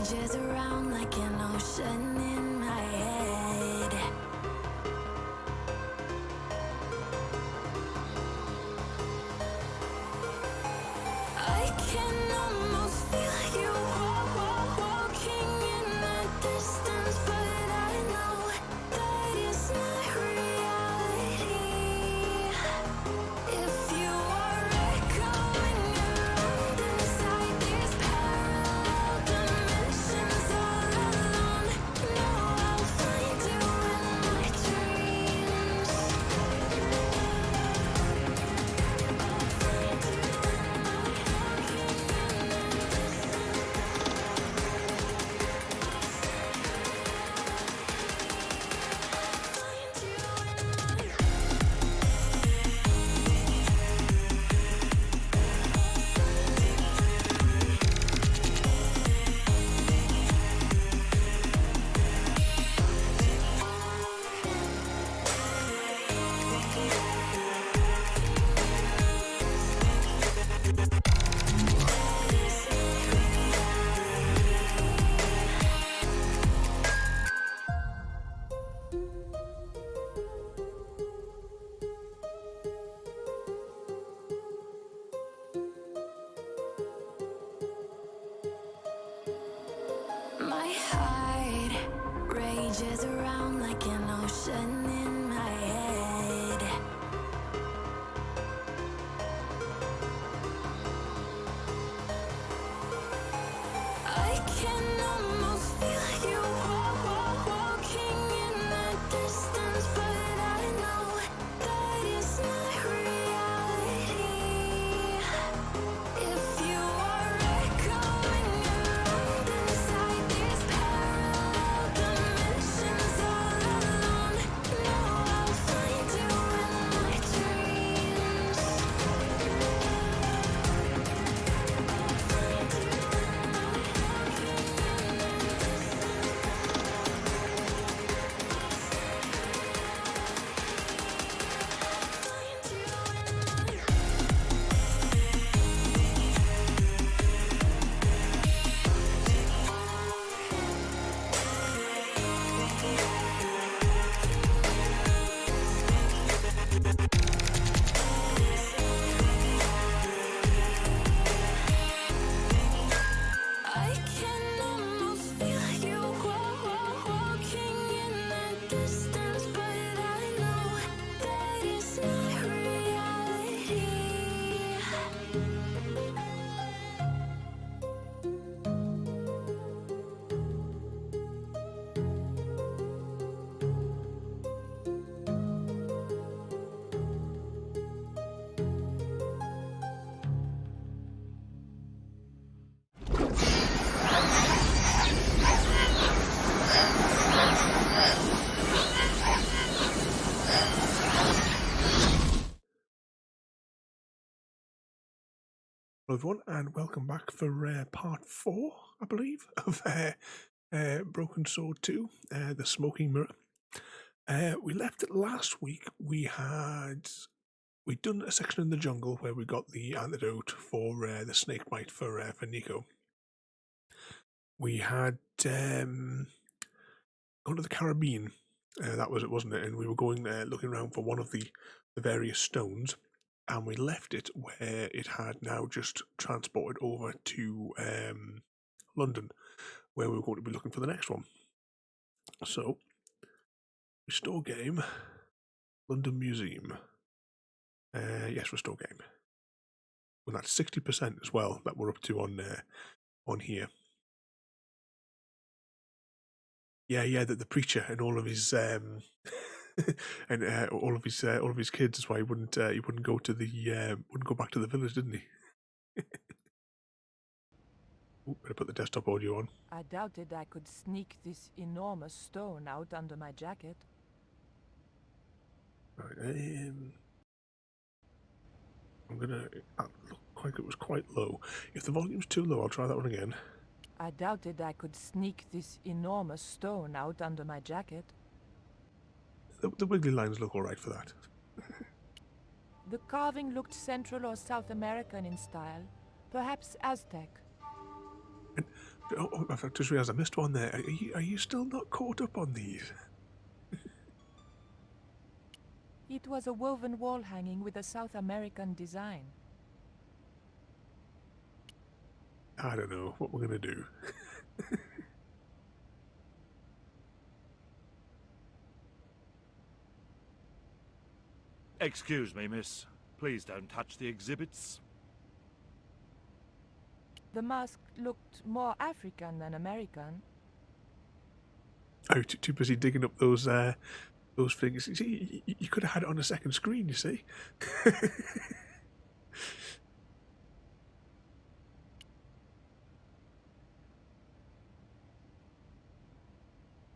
rages around like an ocean in my head. I can almost feel you walking in the distance, but I know that it's not reality. If you are echoing around inside these parallel dimensions all alone, know I'll find you in my dreams. I'll find you in my My heart rages around like an ocean in my head. I can almost feel you walking in the distance, but I know that it's not reality. If you are echoing around inside these parallel dimensions all alone, know I'll find you in my dreams. I'll find you in my I can almost feel you walking in the distance, but I know that it's not reality. Hello everyone, and welcome back for part 4, I believe, of Broken Sword 2, The Smoking Mirror. We left it last week. We'd done a section in the jungle where we got the antidote for the snake bite for Nico. We had gone to the Caribbean, that was it, wasn't it? And we were going looking around for one of the various stones. And we left it where it had now just transported over to London, where we were going to be looking for the next one. So, restore game, London Museum. Yes, restore game. Well, that's 60% as well that we're up to on here. Yeah, the preacher and all of his and all of his kids. That's why he wouldn't go to the wouldn't go back to the village, didn't he? Ooh, better put the desktop audio on. I doubted I could sneak this enormous stone out under my jacket. Right, I'm gonna. That looked like it was quite low. If the volume's too low, I'll try that one again. I doubted I could sneak this enormous stone out under my jacket. The wiggly lines look alright for that. The carving looked Central or South American in style, perhaps Aztec. And Oh, I just realised I missed one there. Are you still not caught up on these? It was a woven wall hanging with a South American design. I don't know what we're going to do. Excuse me, miss. Please don't touch the exhibits. The mask looked more African than American. Oh, too busy digging up those things. You see, you could have had it on a second screen, you see.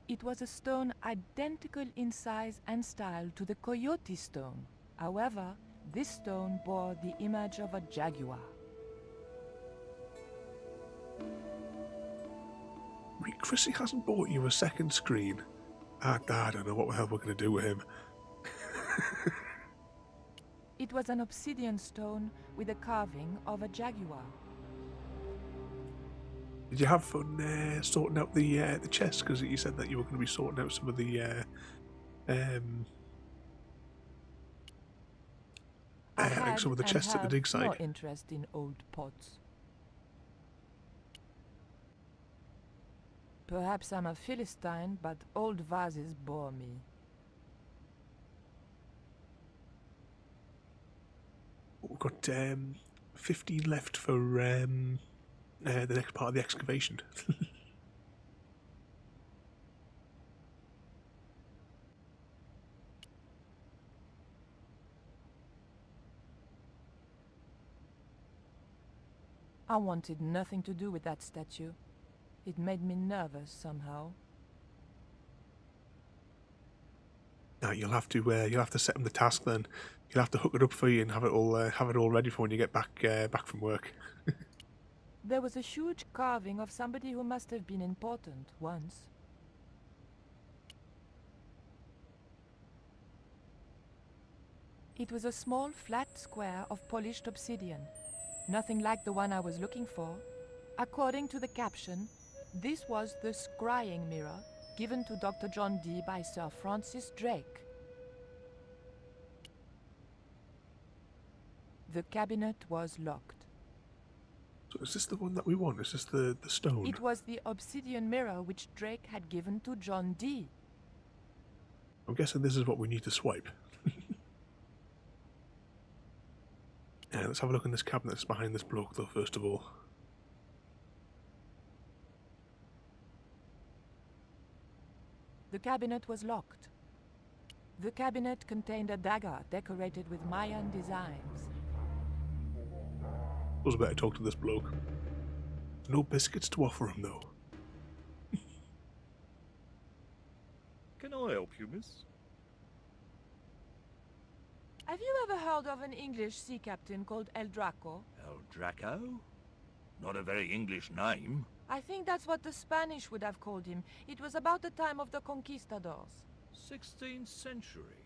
It was a stone identical in size and style to the coyote stone. However, this stone bore the image of a jaguar. Chrissy hasn't bought you a second screen. I don't know what the hell we're going to do with him. It was an obsidian stone with a carving of a jaguar. Did you have fun sorting out the chest? Because you said that you were going to be sorting out some of the some of the chests at the dig site. No interest in old pots. Perhaps I'm a Philistine, but old vases bore me. We've got 15 left for the next part of the excavation. I wanted nothing to do with that statue. It made me nervous somehow. Now you'll have to set him the task then. You'll have to hook it up for you and have it all ready for when you get back from work. There was a huge carving of somebody who must have been important once. It was a small flat square of polished obsidian. Nothing like the one I was looking for. According to the caption, this was the scrying mirror given to Dr. John Dee by Sir Francis Drake. The cabinet was locked. So is this the one that we want? Is this the stone? It was the obsidian mirror which Drake had given to John Dee. I'm guessing this is what we need to swipe. Yeah, let's have a look in this cabinet that's behind this bloke though, first of all. The cabinet was locked. The cabinet contained a dagger decorated with Mayan designs. I was better talk to this bloke. No biscuits to offer him though. Can I help you, miss? Have you ever heard of an English sea captain called El Draco? El Draco? Not a very English name. I think that's what the Spanish would have called him. It was about the time of the conquistadors. 16th century.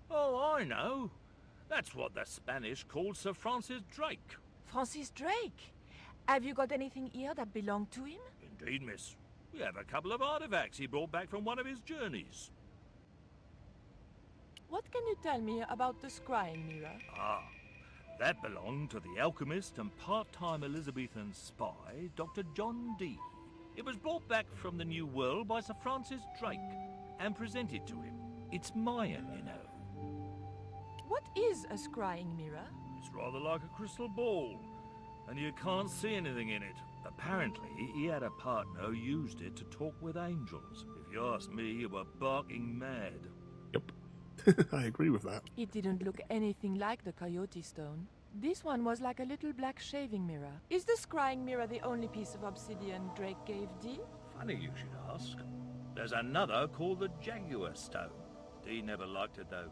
Oh, I know. That's what the Spanish called Sir Francis Drake. Francis Drake? Have you got anything here that belonged to him? Indeed, miss. We have a couple of artifacts he brought back from one of his journeys. What can you tell me about the scrying mirror? Ah, that belonged to the alchemist and part-time Elizabethan spy, Dr. John Dee. It was brought back from the New World by Sir Francis Drake and presented to him. It's Mayan, you know. What is a scrying mirror? It's rather like a crystal ball, and you can't see anything in it. Apparently, he had a partner who used it to talk with angels. If you ask me, you were barking mad. Yep. I agree with that. It didn't look anything like the coyote stone. This one was like a little black shaving mirror. Is the scrying mirror the only piece of obsidian Drake gave Dee? Funny you should ask. There's another called the Jaguar Stone. Dee never liked it though.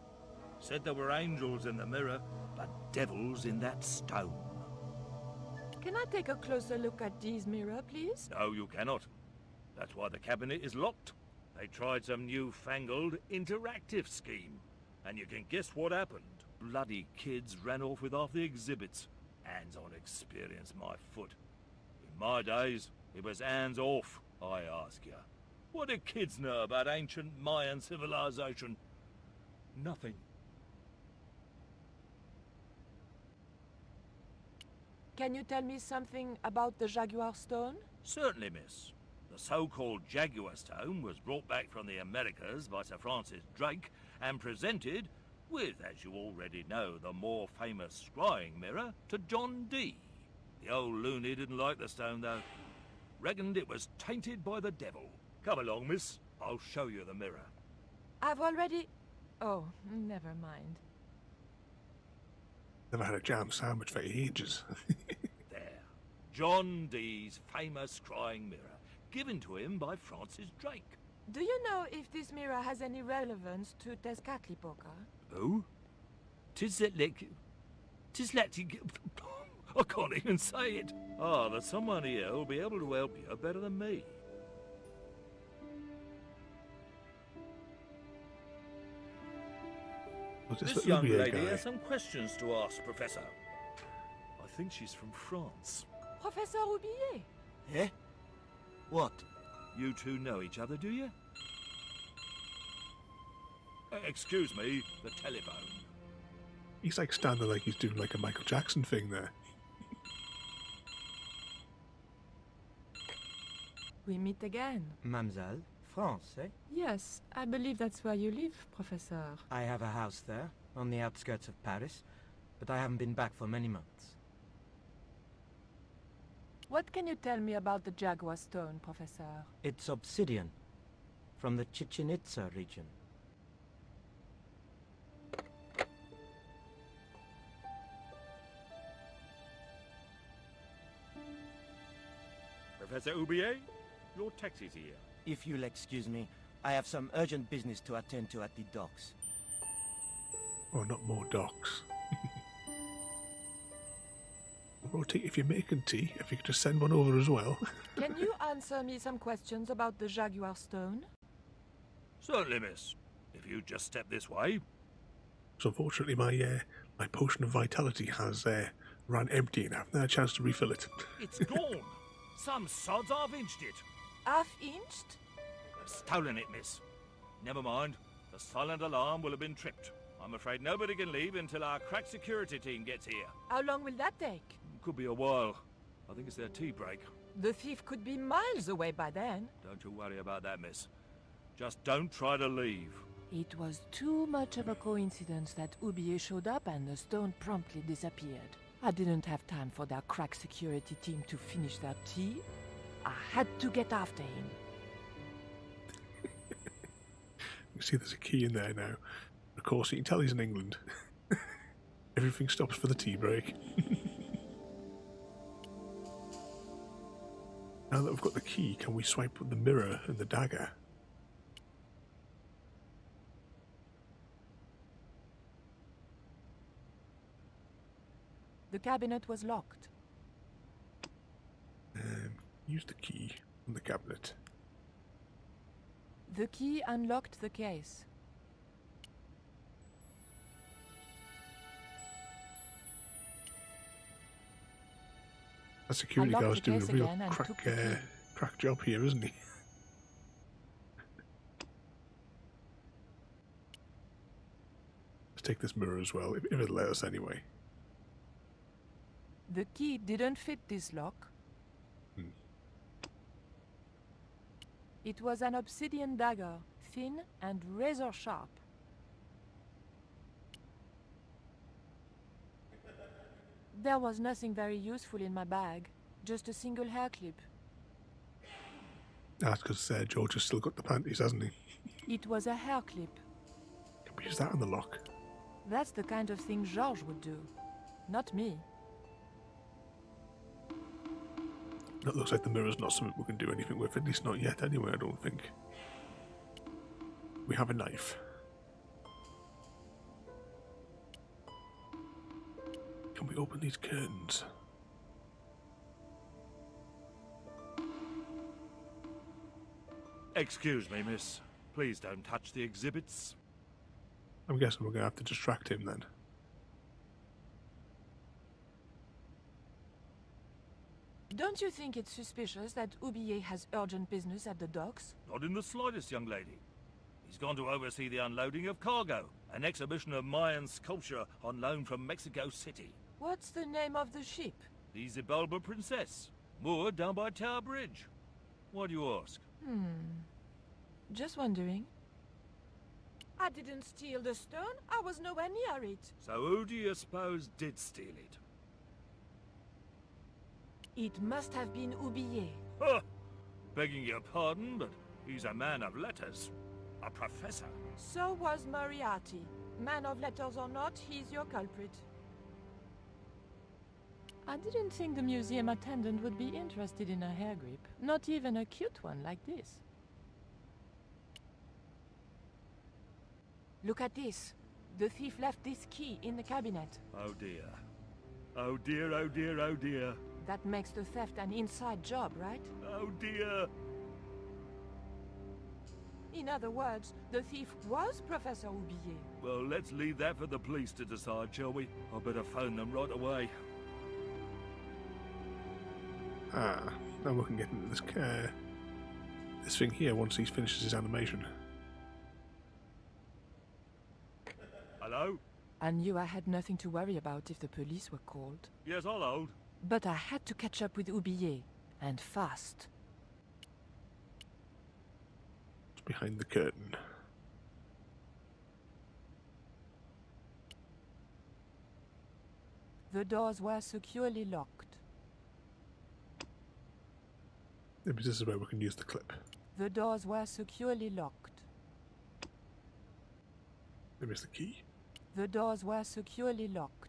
Said there were angels in the mirror, but devils in that stone. Can I take a closer look at Dee's mirror, please? No, you cannot. That's why the cabinet is locked. They tried some newfangled interactive scheme. And you can guess what happened. Bloody kids ran off with half the exhibits. Hands-on experience, my foot. In my days, It was hands off, I ask you. What do kids know about ancient Mayan civilization? Nothing. Can you tell me something about the Jaguar Stone? Certainly, miss. The so-called Jaguar Stone was brought back from the Americas by Sir Francis Drake and presented, with, as you already know, the more famous scrying mirror, to John Dee. The old loony didn't like the stone, though. Reckoned it was tainted by the devil. Come along, miss. I'll show you the mirror. I've already... Oh, never mind. Never had a jam sandwich for ages. There. John Dee's famous scrying mirror, given to him by Francis Drake. Do you know if this mirror has any relevance to Tezcatlipoca? Oh? I can't even say it. Ah, there's someone here who'll be able to help you better than me. This young lady has some questions to ask, Professor. I think she's from France. Professor Roubillier? Eh? What? You two know each other, do you? Excuse me, the telephone. He's like standing like he's doing like a Michael Jackson thing there. We meet again. Mademoiselle, France, eh? Yes, I believe that's where you live, Professor. I have a house there, on the outskirts of Paris, but I haven't been back for many months. What can you tell me about the Jaguar Stone, Professor? It's obsidian, from the Chichen Itza region. Professor Roubillier, your taxi's here. If you'll excuse me, I have some urgent business to attend to at the docks. Oh, not more docks. Rotate if you're making tea, if you could just send one over as well. Can you answer me some questions about the Jaguar Stone? Certainly, miss. If you just step this way. So unfortunately my potion of vitality has ran empty and I haven't had a chance to refill it. It's gone. Some sods half-inched it. Half-inched? Stolen it, miss. Never mind. The silent alarm will have been tripped. I'm afraid nobody can leave until our crack security team gets here. How long will that take? Could be a while. I think it's their tea break. The thief could be miles away by then. Don't you worry about that, miss. Just don't try to leave. It was too much of a coincidence that Roubillier showed up and the stone promptly disappeared. I didn't have time for their crack security team to finish their tea. I had to get after him. You see there's a key in there now. Of course, you can tell he's in England. Everything stops for the tea break. Now that we've got the key, can we swipe the mirror and the dagger? The cabinet was locked. Use the key on the cabinet. The key unlocked the case. That security Unlock guard's the doing a case real again and took the crack job here, isn't he? Let's take this mirror as well, if it'll let us anyway. The key didn't fit this lock. It was an obsidian dagger, thin and razor sharp. There was nothing very useful in my bag, just a single hair clip. That's because George has still got the panties, hasn't he? It was a hair clip. Can we use that on the lock? That's the kind of thing George would do, not me. That looks like the mirror's not something we can do anything with, at least not yet anyway, I don't think. We have a knife. Can we open these curtains? Excuse me, miss. Please don't touch the exhibits. I'm guessing we're going to have to distract him then. Don't you think it's suspicious that Oublier has urgent business at the docks? Not in the slightest, young lady. He's gone to oversee the unloading of cargo, an exhibition of Mayan sculpture on loan from Mexico City. What's the name of the ship? The Xibalba Princess, moored down by Tower Bridge. Why do you ask? Just wondering. I didn't steal the stone. I was nowhere near it. So who do you suppose did steal it? It must have been Oublier. Huh! Begging your pardon, but he's a man of letters. A professor. So was Moriarty. Man of letters or not, he's your culprit. I didn't think the museum attendant would be interested in a hair grip. Not even a cute one like this. Look at this. The thief left this key in the cabinet. Oh dear. Oh dear, oh dear, oh dear. That makes the theft an inside job, right? Oh dear. In other words, the thief was Professor Oublier. Well, let's leave that for the police to decide, shall we? I better phone them right away. Ah, now we can get into this thing here once he finishes his animation. Hello? I knew I had nothing to worry about if the police were called. Yes, I'll hold. But I had to catch up with Oublier, and fast. It's behind the curtain. The doors were securely locked. Maybe this is where we can use the clip. The doors were securely locked. Maybe it's the key. The doors were securely locked.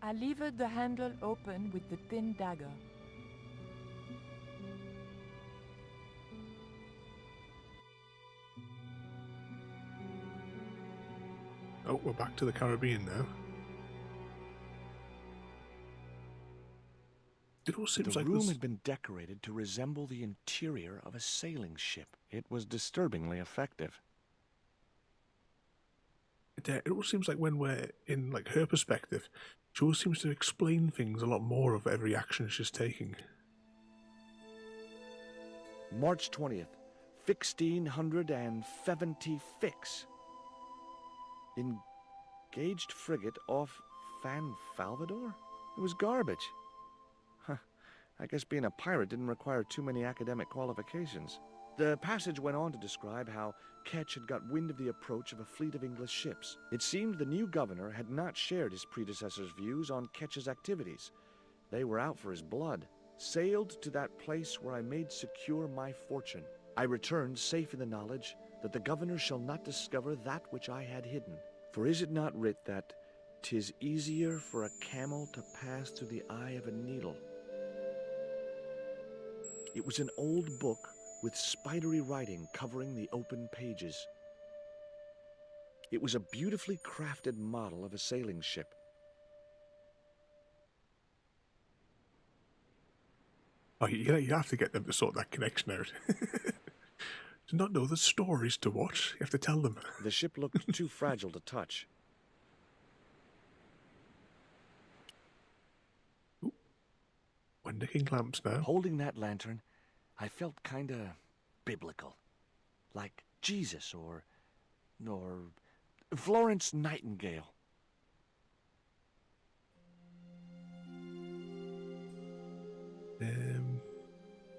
I levered the handle open with the thin dagger. Oh, we're back to the Caribbean now. It all seems The like room had been decorated to resemble the interior of a sailing ship. It was disturbingly effective. It all seems like when we're in like her perspective, she always seems to explain things a lot more of every action she's taking. March 20th, 1670 fix. Engaged frigate off Fan Salvador? It was garbage. Huh. I guess being a pirate didn't require too many academic qualifications. The passage went on to describe how Ketch had got wind of the approach of a fleet of English ships. It seemed the new governor had not shared his predecessor's views on Ketch's activities. They were out for his blood. Sailed to that place where I made secure my fortune. I returned safe in the knowledge that the governor shall not discover that which I had hidden. For is it not writ that 'tis easier for a camel to pass through the eye of a needle? It was an old book with spidery writing covering the open pages. It was a beautifully crafted model of a sailing ship. Oh, you have to get them to sort that connection out. Do not know the stories to watch. You have to tell them. The ship looked too fragile to touch. Ooh. We're nicking lamps now. Holding that lantern, I felt kinda biblical. Like Jesus or Florence Nightingale.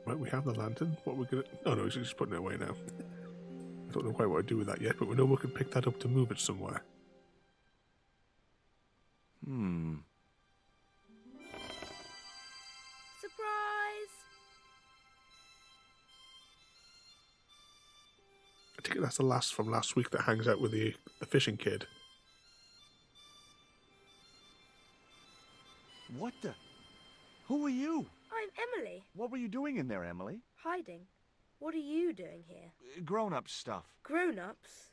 Right, we have the lantern. What we're gonna... Oh no, he's just putting it away now. I don't know quite what to do with that yet, but we know we can pick that up to move it somewhere. Surprise! I think that's the last from last week that hangs out with the fishing kid. What the? Who are you? I'm Emily. What were you doing in there, Emily? Hiding. What are you doing here? Grown-up stuff. Grown-ups?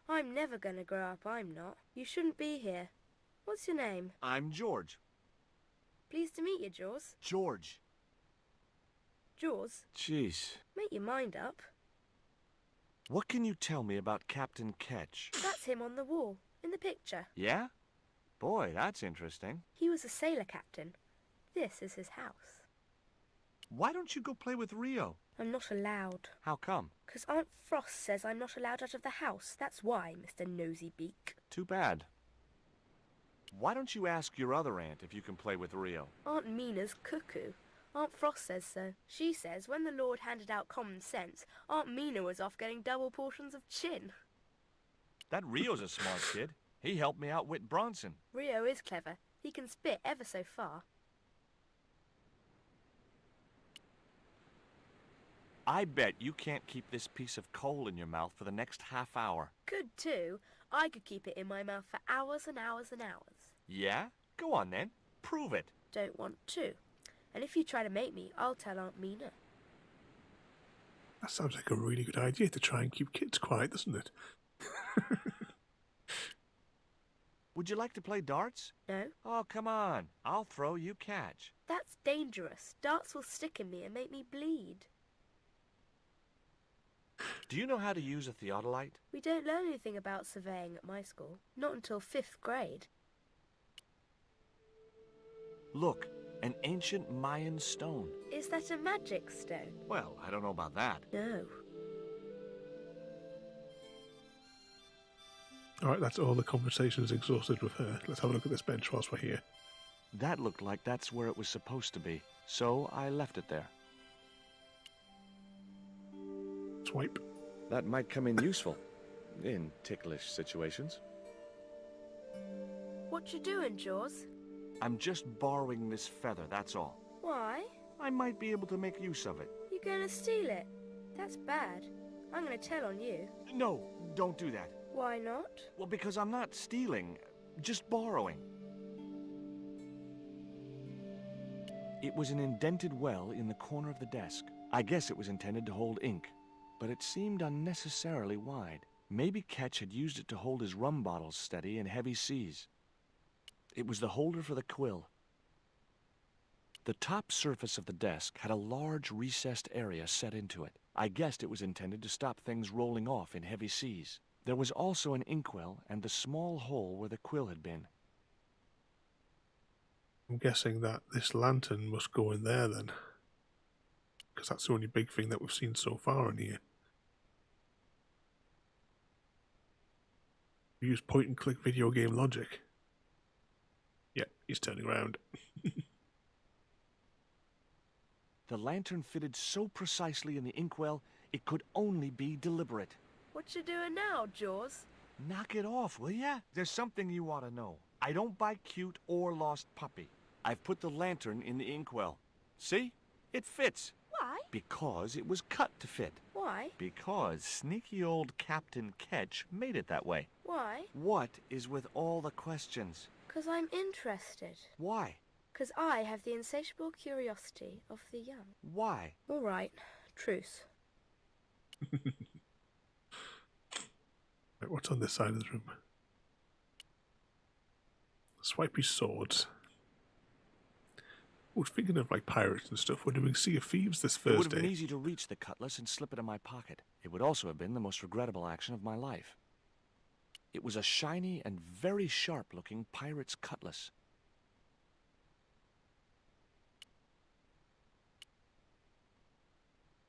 I'm never gonna grow up, I'm not. You shouldn't be here. What's your name? I'm George. Pleased to meet you, Jaws. George. Jaws, Jeez. make your mind up. What can you tell me about Captain Ketch? That's him on the wall, in the picture. Yeah? Boy, that's interesting. He was a sailor captain. This is his house. Why don't you go play with Rio? I'm not allowed. How come? 'Cause Aunt Frost says I'm not allowed out of the house. That's why, Mr. Nosybeak. Too bad. Why don't you ask your other aunt if you can play with Rio? Aunt Mina's cuckoo. Aunt Frost says so. She says when the Lord handed out common sense, Aunt Mina was off getting double portions of chin. That Rio's a smart kid. He helped me outwit Bronson. Rio is clever. He can spit ever so far. I bet you can't keep this piece of coal in your mouth for the next half hour. Could too. I could keep it in my mouth for hours and hours and hours. Yeah? Go on then. Prove it. Don't want to. And if you try to make me, I'll tell Aunt Mina. That sounds like a really good idea to try and keep kids quiet, doesn't it? Would you like to play darts? No? Oh, come on. I'll throw, you catch. That's dangerous. Darts will stick in me and make me bleed. Do you know how to use a theodolite? We don't learn anything about surveying at my school. Not until 5th grade. Look, an ancient Mayan stone. Is that a magic stone? Well, I don't know about that. No. Alright, that's all the conversations exhausted with her. Let's have a look at this bench whilst we're here. That looked like that's where it was supposed to be, so I left it there. Swipe. That might come in useful, in ticklish situations. What you doing, Jaws? I'm just borrowing this feather, that's all. Why? I might be able to make use of it. You gonna steal it? That's bad. I'm gonna tell on you. No, don't do that. Why not? Well, because I'm not stealing, just borrowing. It was an indented well in the corner of the desk. I guess it was intended to hold ink, but it seemed unnecessarily wide. Maybe Ketch had used it to hold his rum bottles steady in heavy seas. It was the holder for the quill. The top surface of the desk had a large recessed area set into it. I guessed it was intended to stop things rolling off in heavy seas. There was also an inkwell and the small hole where the quill had been. I'm guessing that this lantern must go in there then. Because that's the only big thing that we've seen so far in here. We use point and click video game logic. Yeah, he's turning around. The lantern fitted so precisely in the inkwell, it could only be deliberate. What you doing now, Jaws? Knock it off, will ya? There's something you ought to know. I don't buy cute or lost puppy. I've put the lantern in the inkwell. See? It fits. Why? Because it was cut to fit. Why? Because sneaky old Captain Ketch made it that way. Why? What is with all the questions? 'Cause I'm interested. Why? 'Cause I have the insatiable curiosity of the young. Why? All right. Truce. Right, what's on this side of the room? Swipey swords. Oh, speaking of like pirates and stuff, we're doing Sea of Thieves this It would have Thursday. been easy to reach the cutlass and slip it in my pocket. It would also have been the most regrettable action of my life. It was a shiny and very sharp-looking pirate's cutlass.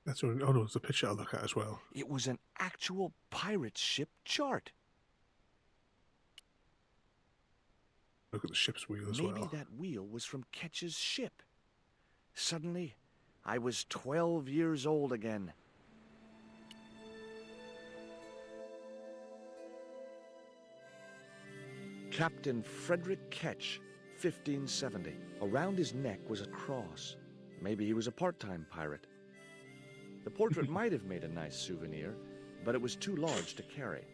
That's what, oh no, it's a picture I'll look at as well. It was an actual pirate ship chart. Look at the ship's wheel as Maybe well. that wheel was from Ketch's ship. Suddenly, I was 12 years old again. Captain Frederick Ketch, 1570. Around his neck was a cross. Maybe he was a part-time pirate. The portrait might have made a nice souvenir, but it was too large to carry.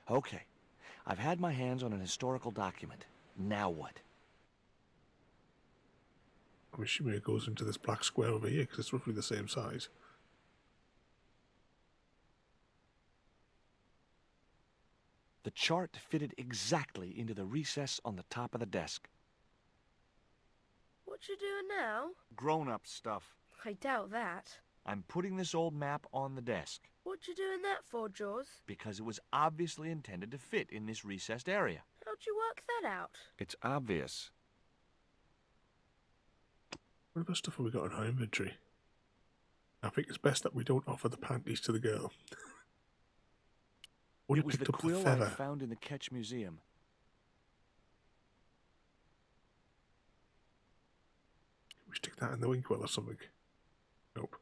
Okay, I've had my hands on an historical document. Now what? I'm assuming it goes into this black square over here because it's roughly the same size. The chart fitted exactly into the recess on the top of the desk. What you doing now? Grown-up stuff. I doubt that. I'm putting this old map on the desk What you doing that for, Jaws? because it was obviously intended to fit in this recessed area. How'd you work that out? It's obvious. What other stuff have we got in our inventory? I think it's best that we don't offer the panties to the girl. It was the quill I found in the Ketch Museum. We stick that in the inkwell or something. Nope.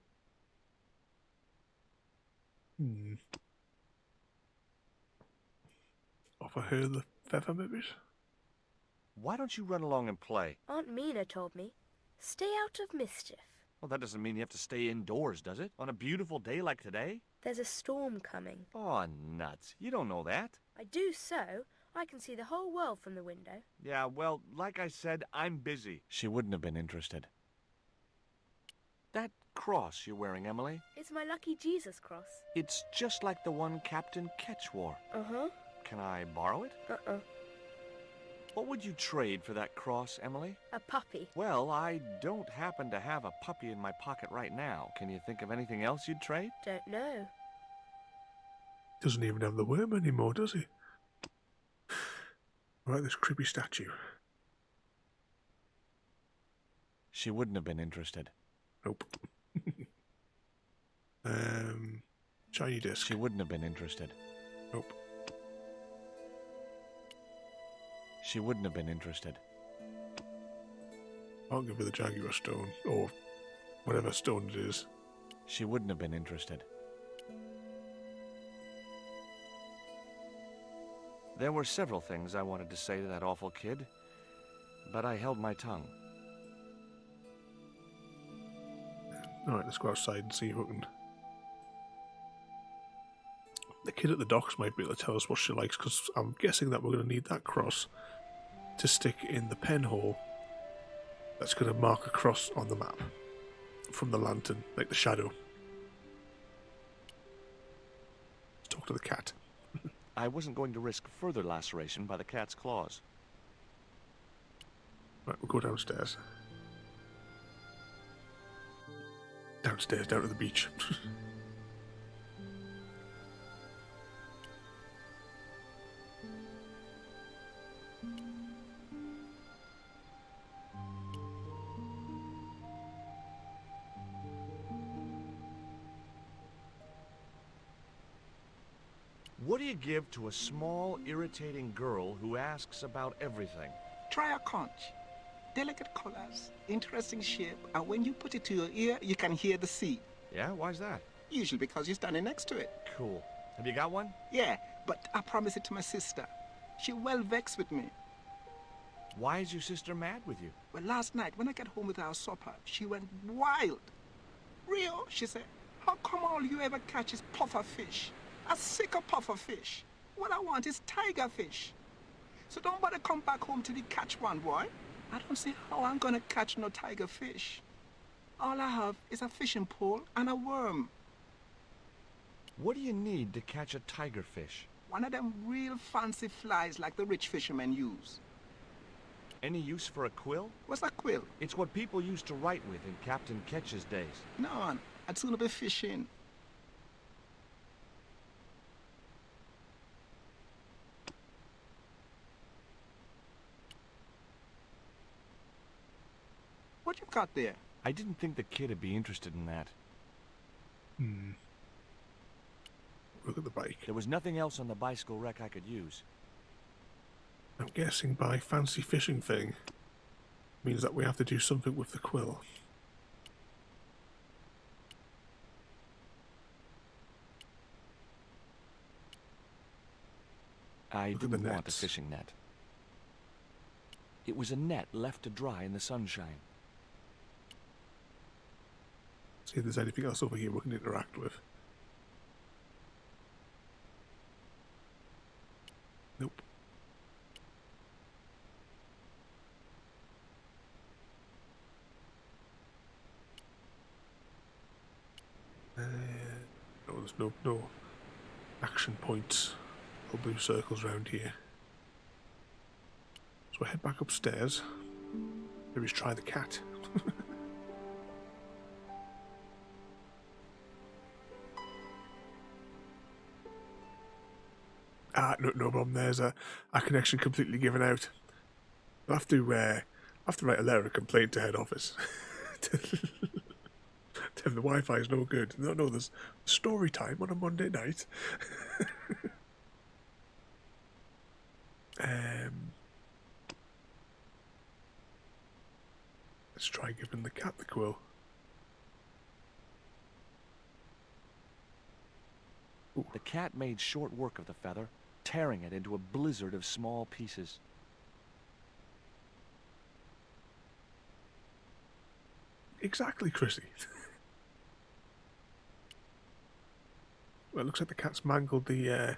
Offer her the feather, maybe? Why don't you run along and play? Aunt Mina told me. Stay out of mischief. Well, that doesn't mean you have to stay indoors, does it? On a beautiful day like today? There's a storm coming. Oh, nuts. You don't know that. I do so. I can see the whole world from the window. Yeah, well, like I said, I'm busy. She wouldn't have been interested. That cross you're wearing, Emily, It's my lucky Jesus cross. it's just like the one Captain Ketch wore. Uh-huh. Can I borrow it? Uh-uh. What would you trade for that cross, Emily? A puppy. Well, I don't happen to have a puppy in my pocket right now. Can you think of anything else you'd trade? Don't know. Doesn't even have the worm anymore, does he? Right, this creepy statue. She wouldn't have been interested. Nope. Shiny disc. She wouldn't have been interested. Nope. She wouldn't have been interested. I'll give her the Jaguar stone, or whatever stone it is. She wouldn't have been interested. There were several things I wanted to say to that awful kid, but I held my tongue. Alright, let's go outside and see if we can... The kid at the docks might be able to tell us what she likes, because I'm guessing that we're going to need that cross to stick in the pen hole that's going to mark a cross on the map from the lantern, like the shadow. Let's talk to the cat. I wasn't going to risk further laceration by the cat's claws. Right, we'll go downstairs. Downstairs, down to the beach. What do you give to a small, irritating girl who asks about everything? Try a conch. Delicate colors, interesting shape, and when you put it to your ear, you can hear the sea. Yeah, why's that? Usually because you're standing next to it. Cool. Have you got one? Yeah, but I promised it to my sister. She well vexed with me. Why is your sister mad with you? Well, last night when I got home with our supper, she went wild. Rio, she said, how come all you ever catch is puffer fish? A sicker puffer fish. What I want is tiger fish. So don't bother come back home till you catch one, boy. I don't see how I'm gonna catch no tiger fish. All I have is a fishing pole and a worm. What do you need to catch a tiger fish? One of them real fancy flies like the rich fishermen use. Any use for a quill? What's a quill? It's what people used to write with in Captain Ketch's days. None. I'd sooner be fishing. What you got there? I didn't think the kid would be interested in that. Look at the bike. There was nothing else on the bicycle wreck I could use. I'm guessing by fancy fishing thing means that we have to do something with the quill. I Look at didn't the want a nets. fishing net. It was a net left to dry in the sunshine. See if there's anything else over here we can interact with. Nope. No, there's no action points couple blue circles around here. So we'll head back upstairs. Maybe try the cat. No problem. There's a connection completely given out. I'll have to write a letter of complaint to head office. Tell them the Wi-Fi is no good. No, there's story time on a Monday night. Let's try giving the cat the quill. Ooh. The cat made short work of the feather, tearing it into a blizzard of small pieces. Exactly, Chrissy. Well, it looks like the cat's mangled the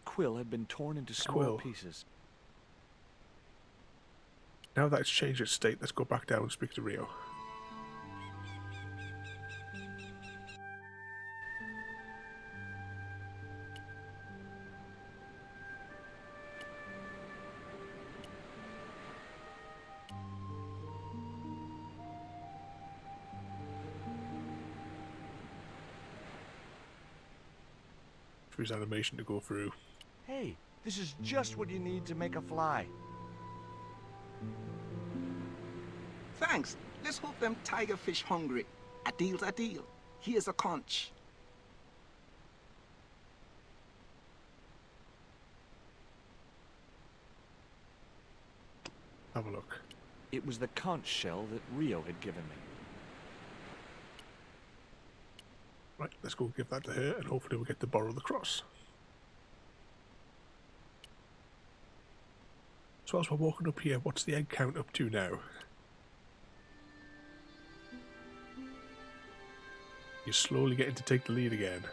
quill had been torn into small pieces. Now that it's changed its state, let's go back down and speak to Rio. For his animation to go through. Hey, this is just what you need to make a fly. Thanks. Let's hope them tiger fish hungry. A deal's a deal. Here's a conch. Have a look. It was the conch shell that Rio had given me. Right, let's go give that to her, and hopefully we'll get to borrow the cross. So as we're walking up here, what's the egg count up to now? You're slowly getting to take the lead again.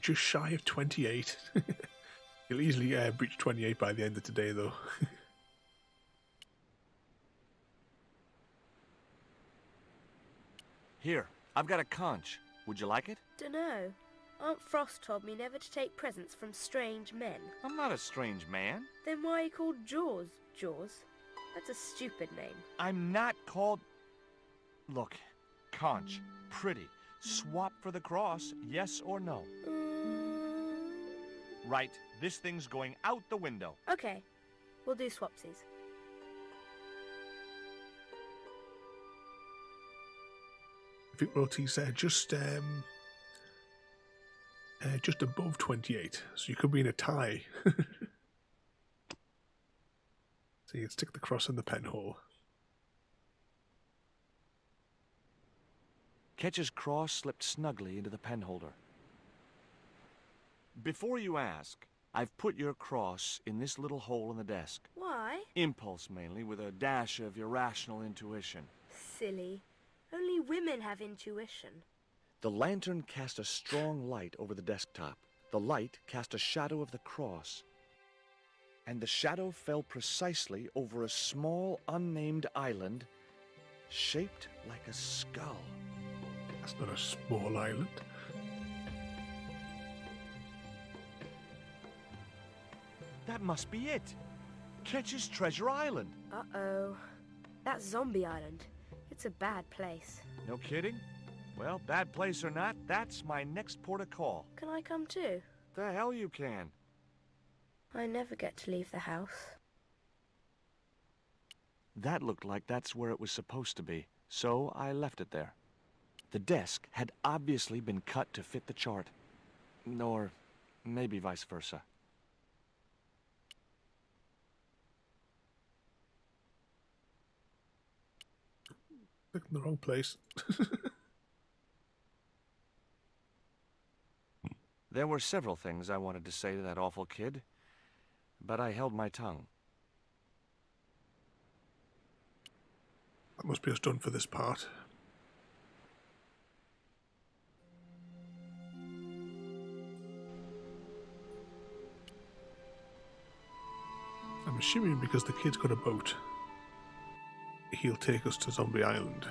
Just shy of 28. You'll easily breach 28 by the end of today, though. Here, I've got a conch. Would you like it? Dunno. Aunt Frost told me never to take presents from strange men. I'm not a strange man. Then why are you called Jaws? Jaws? That's a stupid name. I'm not called... Look, conch, pretty. Swap for the cross, yes or no? Right, this thing's going out the window. Okay, we'll do swapsies. I think Roti said just above 28, so you could be in a tie. So you can stick the cross in the penhole. Ketch's cross slipped snugly into the penholder. Before you ask, I've put your cross in this little hole in the desk. Why? Impulse mainly, with a dash of irrational intuition. Silly. Only women have intuition. The lantern cast a strong light over the desktop. The light cast a shadow of the cross. And the shadow fell precisely over a small, unnamed island shaped like a skull. That's not a small island. That must be it. Ketch's Treasure Island. Uh-oh. That's Zombie Island. It's a bad place. No kidding? Well, bad place or not, that's my next port of call. Can I come too? The hell you can. I never get to leave the house. That looked like that's where it was supposed to be, so I left it there. The desk had obviously been cut to fit the chart. Or maybe vice versa. Clicked in the wrong place. There were several things I wanted to say to that awful kid, but I held my tongue. That must be us done for this part. assuming because the kid's got a boat, he'll take us to Zombie Island.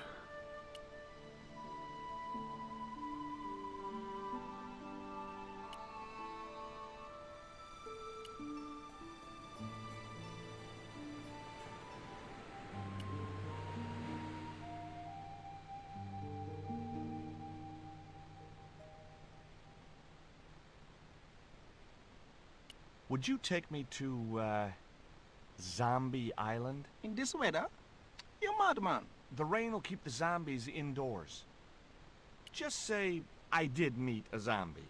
Would you take me to, Zombie Island? In this weather? You madman. The rain will keep the zombies indoors. Just say I did meet a zombie.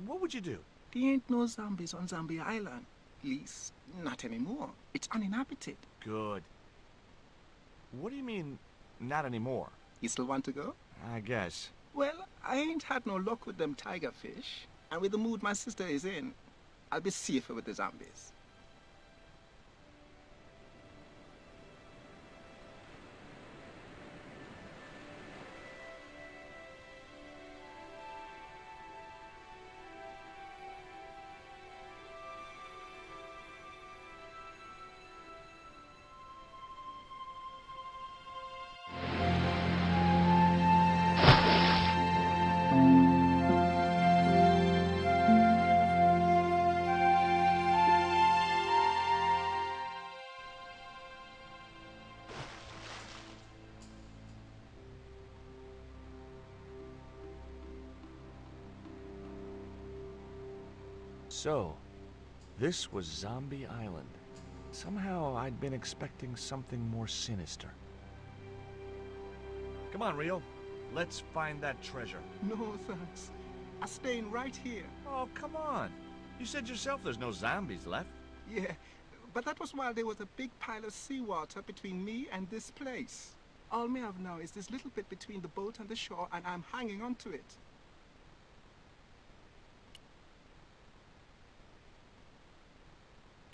What would you do? There ain't no zombies on Zombie Island. At least, not anymore. It's uninhabited. Good. What do you mean, not anymore? You still want to go? I guess. Well, I ain't had no luck with them tiger fish. And with the mood my sister is in, I'll be safer with the zombies. So, this was Zombie Island. Somehow I'd been expecting something more sinister. Come on, Rio. Let's find that treasure. No, thanks. I'm staying right here. Oh, come on. You said yourself there's no zombies left. Yeah, but that was while there was a big pile of seawater between me and this place. All me have now is this little bit between the boat and the shore, and I'm hanging on to it.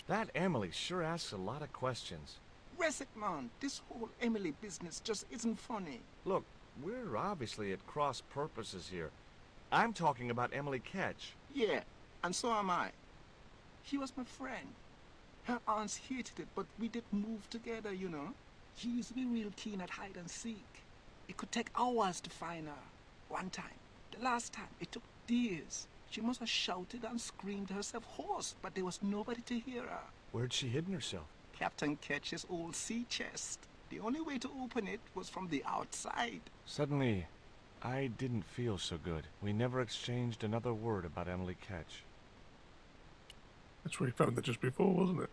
That Emily sure asks a lot of questions. Rest it, man. This whole Emily business just isn't funny. Look, we're obviously at cross purposes here. I'm talking about Emily Ketch. Yeah, and so am I. She was my friend. Her aunts hated it, but we did move together, you know. She used to be real keen at hide and seek. It could take hours to find her. One time, the last time, it took days. She must have shouted and screamed herself hoarse, but there was nobody to hear her. Where'd she hidden herself? Captain Ketch's old sea chest. The only way to open it was from the outside. Suddenly, I didn't feel so good. We never exchanged another word about Emily Ketch. That's where he found it just before, wasn't it?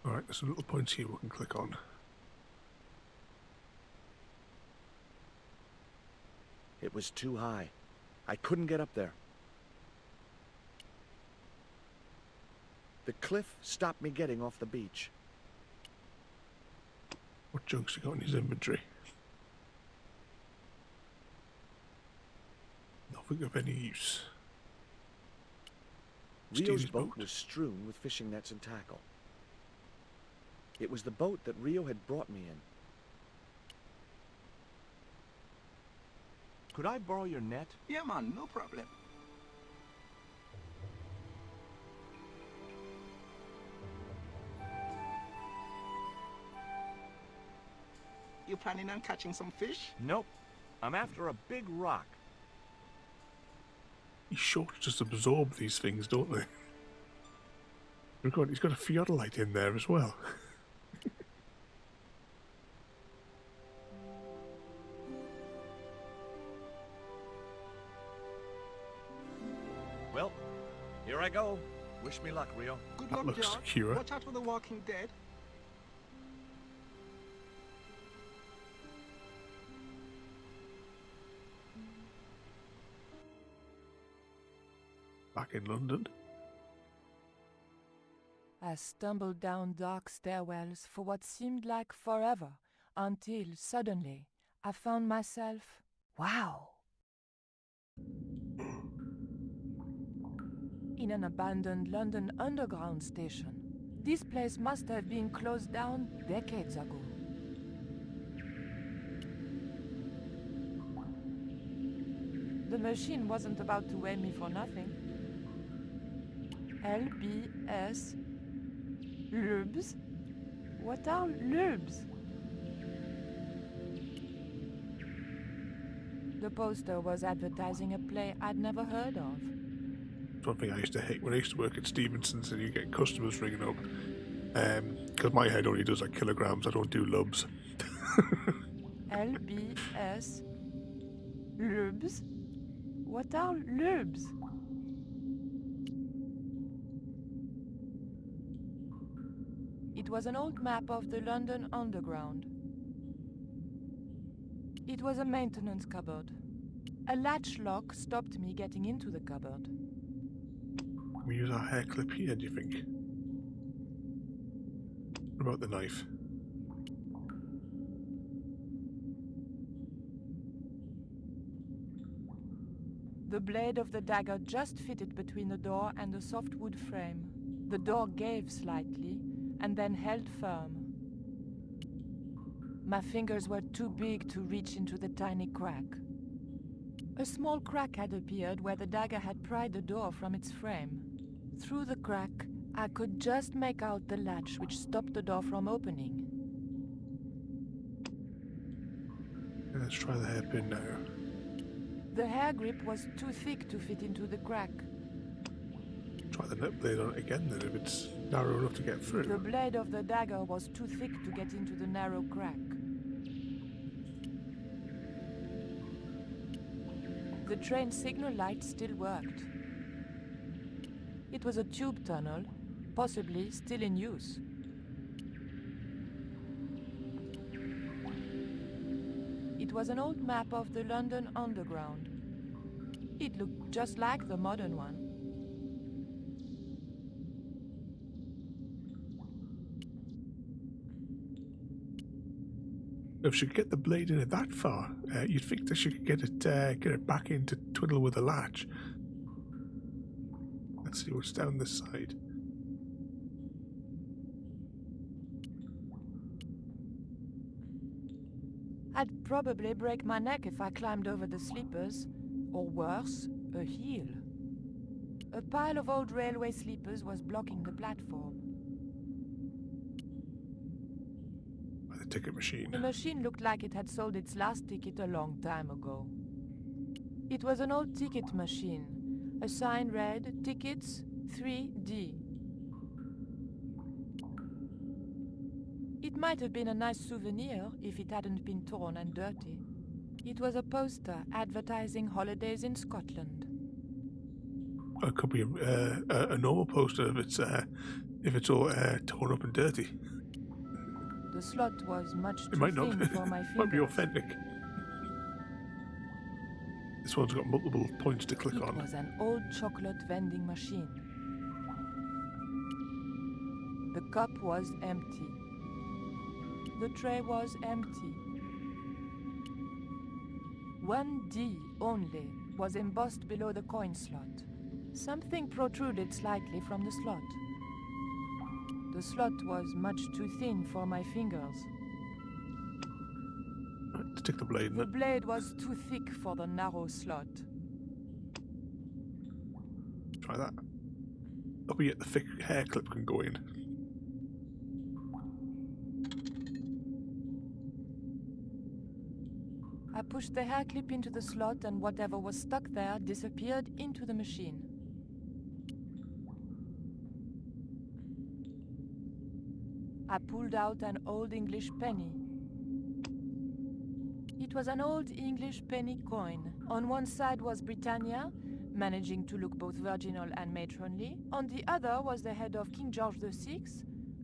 Alright, there's some little points here we can click on. It was too high. I couldn't get up there. The cliff stopped me getting off the beach. What junk's he got in his inventory? Nothing of any use. Rio's boat was strewn with fishing nets and tackle. It was the boat that Rio had brought me in. Could I borrow your net? Yeah, man, no problem. You planning on catching some fish? Nope. I'm after a big rock. These shorts just absorb these things, don't they? He's got a theodolite in there as well. Well, here I go. Wish me luck, Rio. Good That luck, looks George. secure. Watch out for the Walking Dead. Back in London. I stumbled down dark stairwells for what seemed like forever, until suddenly I found myself, wow, in an abandoned London Underground station. This place must have been closed down decades ago. The machine wasn't about to weigh me for nothing. LBS. Lubs? What are lubs? The poster was advertising a play I'd never heard of. It's one thing I used to hate when I used to work at Stevenson's and you get customers ringing up. Because my head only does like kilograms, I don't do lubs. LBS. Lubs? What are lubs? It was an old map of the London Underground. It was a maintenance cupboard. A latch lock stopped me getting into the cupboard. Can we use our hair clip here, do you think? What about the knife? The blade of the dagger just fitted between the door and the soft wood frame. The door gave slightly, and then held firm. My fingers were too big to reach into the tiny crack. A small crack had appeared where the dagger had pried the door from its frame. Through the crack, I could just make out the latch which stopped the door from opening. Let's try the hairpin now. The hair grip was too thick to fit into the crack. Try the nut blade on it again then if it's narrow enough to get through. The blade of the dagger was too thick to get into the narrow crack. The train signal light still worked. It was a tube tunnel, possibly still in use. It was an old map of the London Underground. It looked just like the modern one. If she could get the blade in it that far, you'd think that she could get it back in to twiddle with the latch. Let's see what's down this side. I'd probably break my neck if I climbed over the sleepers, or worse, a heel. A pile of old railway sleepers was blocking the platform. By the ticket machine. The machine looked like it had sold its last ticket a long time ago. It was an old ticket machine. A sign read, Tickets 3D. It might have been a nice souvenir if it hadn't been torn and dirty. It was a poster advertising holidays in Scotland. It could be a normal poster if it's all torn up and dirty. The slot was much too It might not. thin for my fingers. Might be authentic. This one's got multiple points to click on. It was an old chocolate vending machine. The cup was empty. The tray was empty. 1D only was embossed below the coin slot. Something protruded slightly from the slot. The slot was much too thin for my fingers. Right, stick the blade in The it. blade was too thick for the narrow slot. Try that. Oh, yet the thick hair clip can go in. I pushed the hair clip into the slot and whatever was stuck there disappeared into the machine. I pulled out an old English penny. It was an old English penny coin. On one side was Britannia, managing to look both virginal and matronly. On the other was the head of King George VI,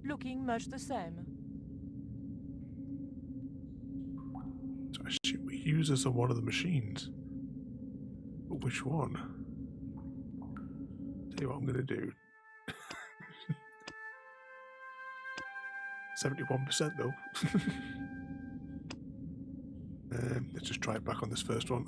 looking much the same. So I assume we use this on one of the machines. But which one? Tell you what I'm going to do. 71% though. Let's just try it back on this first one.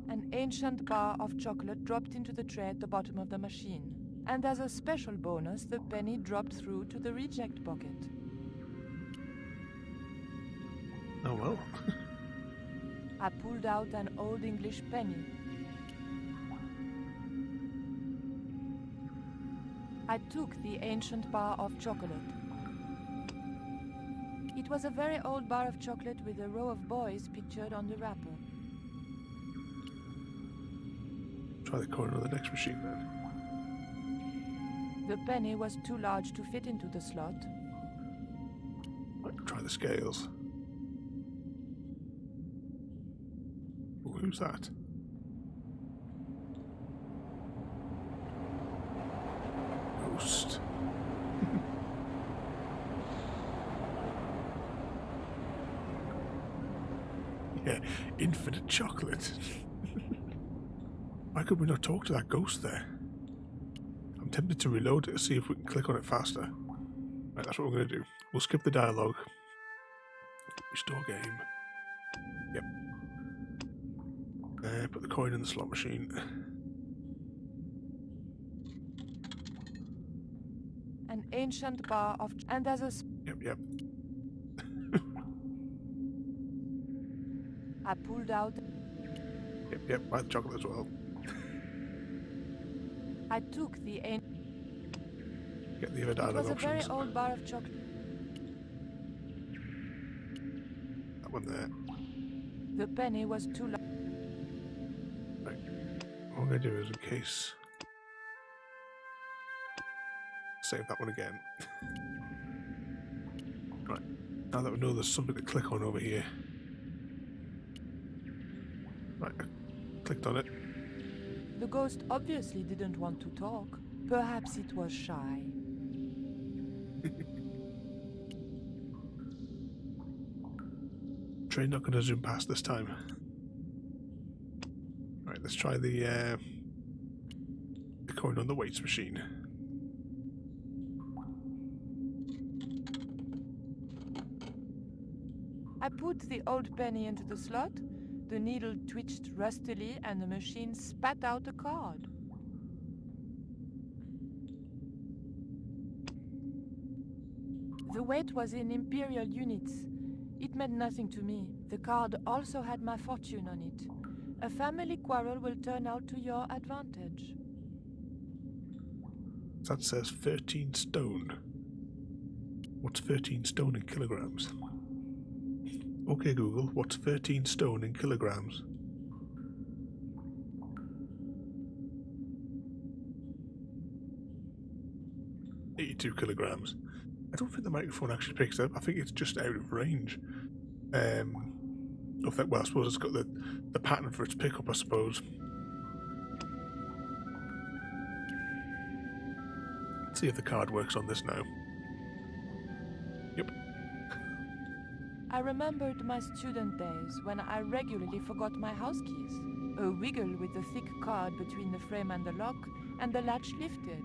An ancient bar of chocolate dropped into the tray at the bottom of the machine. And as a special bonus, the penny dropped through to the reject pocket. Oh well. I pulled out an old English penny. I took the ancient bar of chocolate. It was a very old bar of chocolate with a row of boys pictured on the wrapper. Try the coin on the next machine then. The penny was too large to fit into the slot. Right, try the scales. Ooh, who's that? Ghost. Yeah, infinite chocolate. Why could we not talk to that ghost there? I'm tempted to reload it to see if we can click on it faster. Right, that's what we're going to do. We'll skip the dialogue. Restore game. Yep. Put the coin in the slot machine. An ancient bar of... and there's a... Yep. I pulled out... Yep, buy the chocolate as well. I took the ancient... Get the other It dialogue was a options. very old bar of chocolate. That one there. The penny was too large. Right. What I'm going to do is, in case... save that one again. Right. Now that we know there's something to click on over here. Right, I clicked on it. The ghost obviously didn't want to talk. Perhaps it was shy. Train not going to zoom past this time. Right, let's try the coin on the weights machine. I put the old penny into the slot. The needle twitched rustily and the machine spat out a card. The weight was in imperial units. It meant nothing to me. The card also had my fortune on it. A family quarrel will turn out to your advantage. That says 13 stone. What's 13 stone in kilograms? Okay, Google, what's 13 stone in kilograms? "82 kilograms. I don't think the microphone actually picks up. I think it's just out of range. Well, I suppose it's got the pattern for its pickup, I suppose. Let's see if the card works on this now. Yep. I remembered my student days when I regularly forgot my house keys. A wiggle with the thick card between the frame and the lock, and the latch lifted.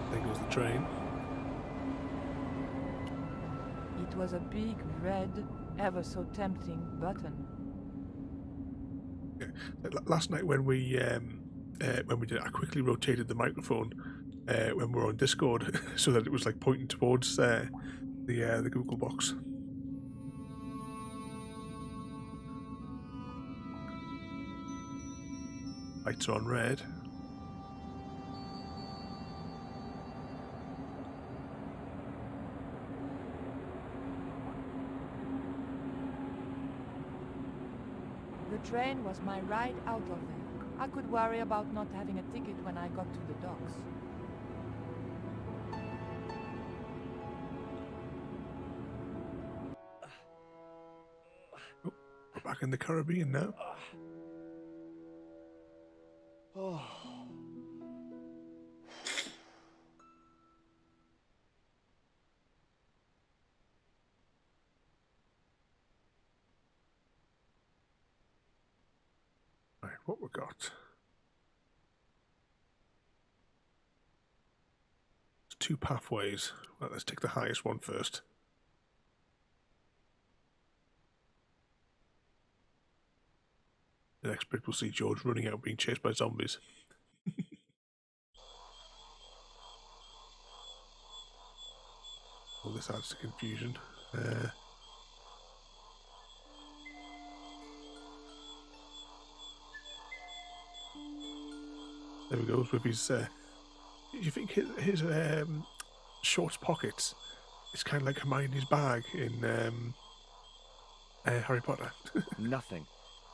There goes the train. It was a big, red, ever so tempting button. Yeah. Last night when we did it, I quickly rotated the microphone when we were on Discord so that it was like pointing towards the Google box. Lights are on red. The train was my ride out of there. I could worry about not having a ticket when I got to the docks. Oh, we're back in the Caribbean now. Oh. Right, what we got? There's two pathways. Well, let's take the highest one first. The next bit we'll see George running out being chased by zombies. Well, this adds to confusion. There we go, with his... do you think his shorts pockets is kind of like Hermione's bag in Harry Potter? Nothing,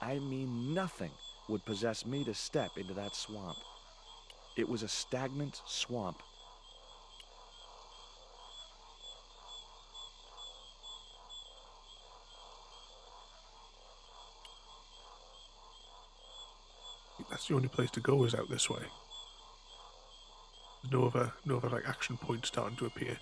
I mean nothing, would possess me to step into that swamp. It was a stagnant swamp. That's the only place to go, is out this way. There's no other like action points starting to appear.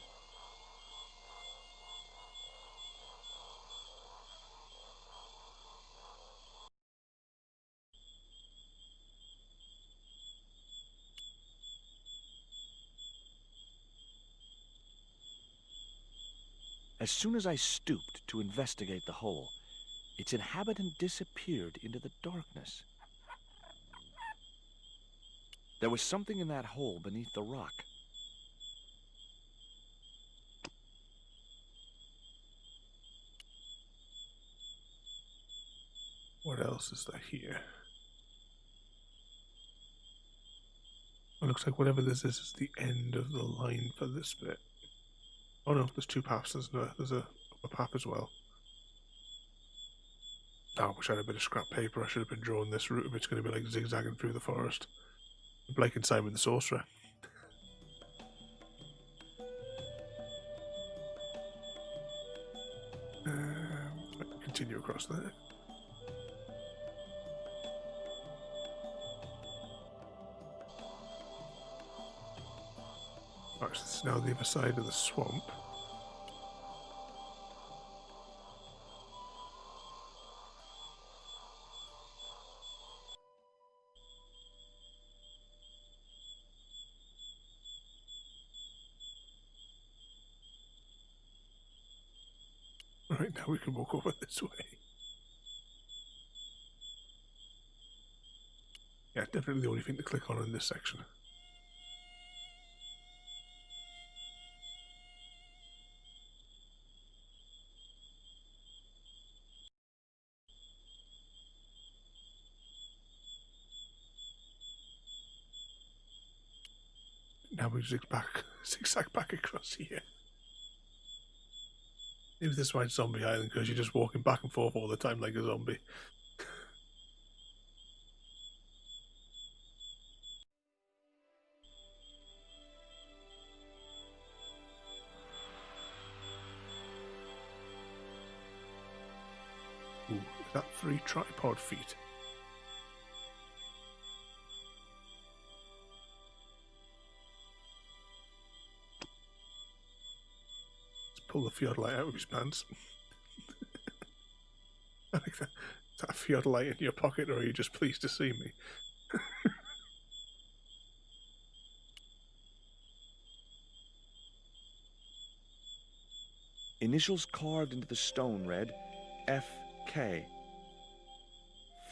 As soon as I stooped to investigate the hole, its inhabitant disappeared into the darkness. There was something in that hole beneath the rock. What else is there here? It looks like whatever this is the end of the line for this bit. Oh no, there's two paths. There's a path as well. Oh, I wish I had a bit of scrap paper. I should have been drawing this route if it's going to be like zigzagging through the forest. Blake and Simon the Sorcerer. Continue across there. Alright, so this is now the other side of the swamp. Right, now we can walk over this way. Yeah, definitely the only thing to click on in this section. Now we zigzag back across here. Maybe this is why it's Zombie Island, because you're just walking back and forth all the time like a zombie. Ooh, is that 3 tripod feet? Let's pull the theodolite out of his pants. I like that. Is that a theodolite in your pocket, or are you just pleased to see me? Initials carved into the stone read F.K.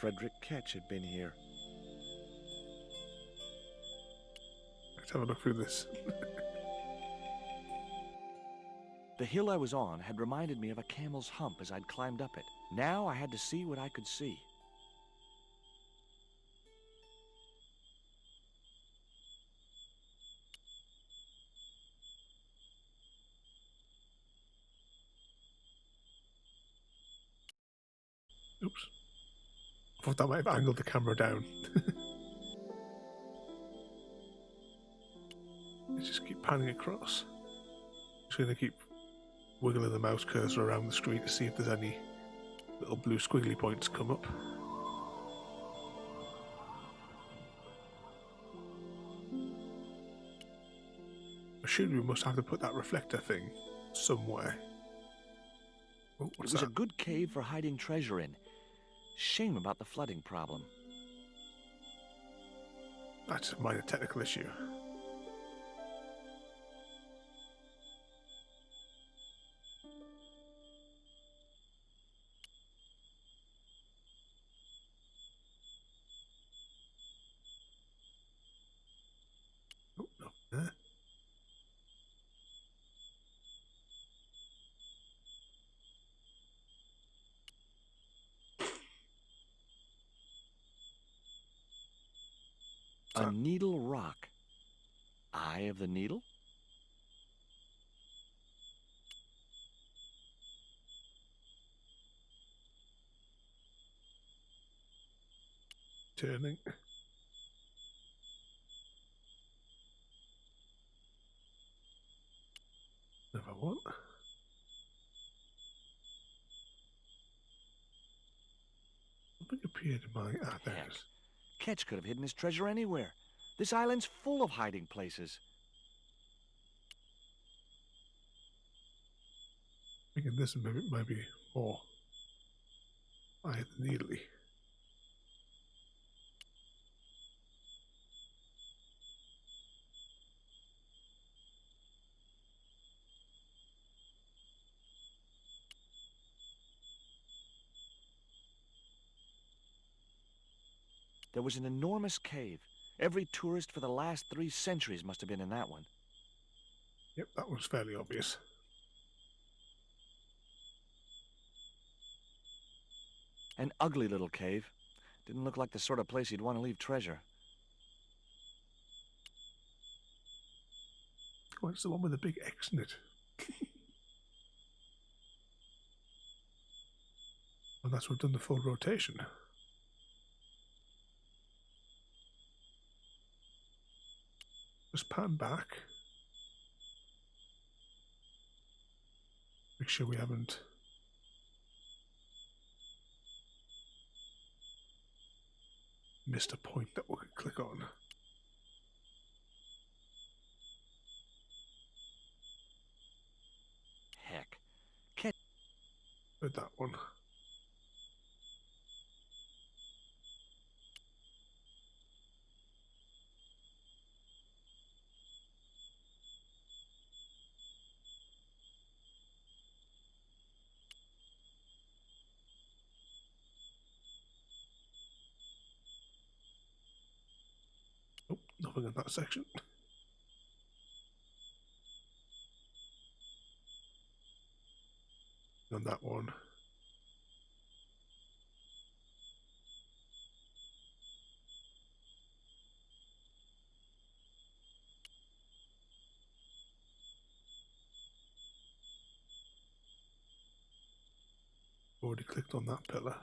Frederick Ketch had been here. Let's have a look through this. The hill I was on had reminded me of a camel's hump as I'd climbed up it. Now I had to see what I could see. Oops. I thought that might have angled the camera down. Let's just keep panning across. Just going to keep wiggling the mouse cursor around the screen to see if there's any little blue squiggly points come up. Surely we must have to put that reflector thing somewhere. Oh, It what's was that? a good cave for hiding treasure in. Shame about the flooding problem. That's a minor technical issue. Oh, no. There. A needle rock. Eye of the needle? Turning. Another one. Something appeared in my... Ah, there it is. Ketch could have hidden his treasure anywhere. This island's full of hiding places. Thinking this might be more Eye of the Needly. There was an enormous cave. Every tourist for the last 3 centuries must have been in that one. Yep, that was fairly obvious. An ugly little cave. Didn't look like the sort of place you'd want to leave treasure. Oh, it's the one with the big X in it. And that's what we've done the full rotation. Just pan back. Make sure we haven't missed a point that we could click on. Heck. Ketch. With that one. Oh, nothing in that section. On that one. Already clicked on that pillar.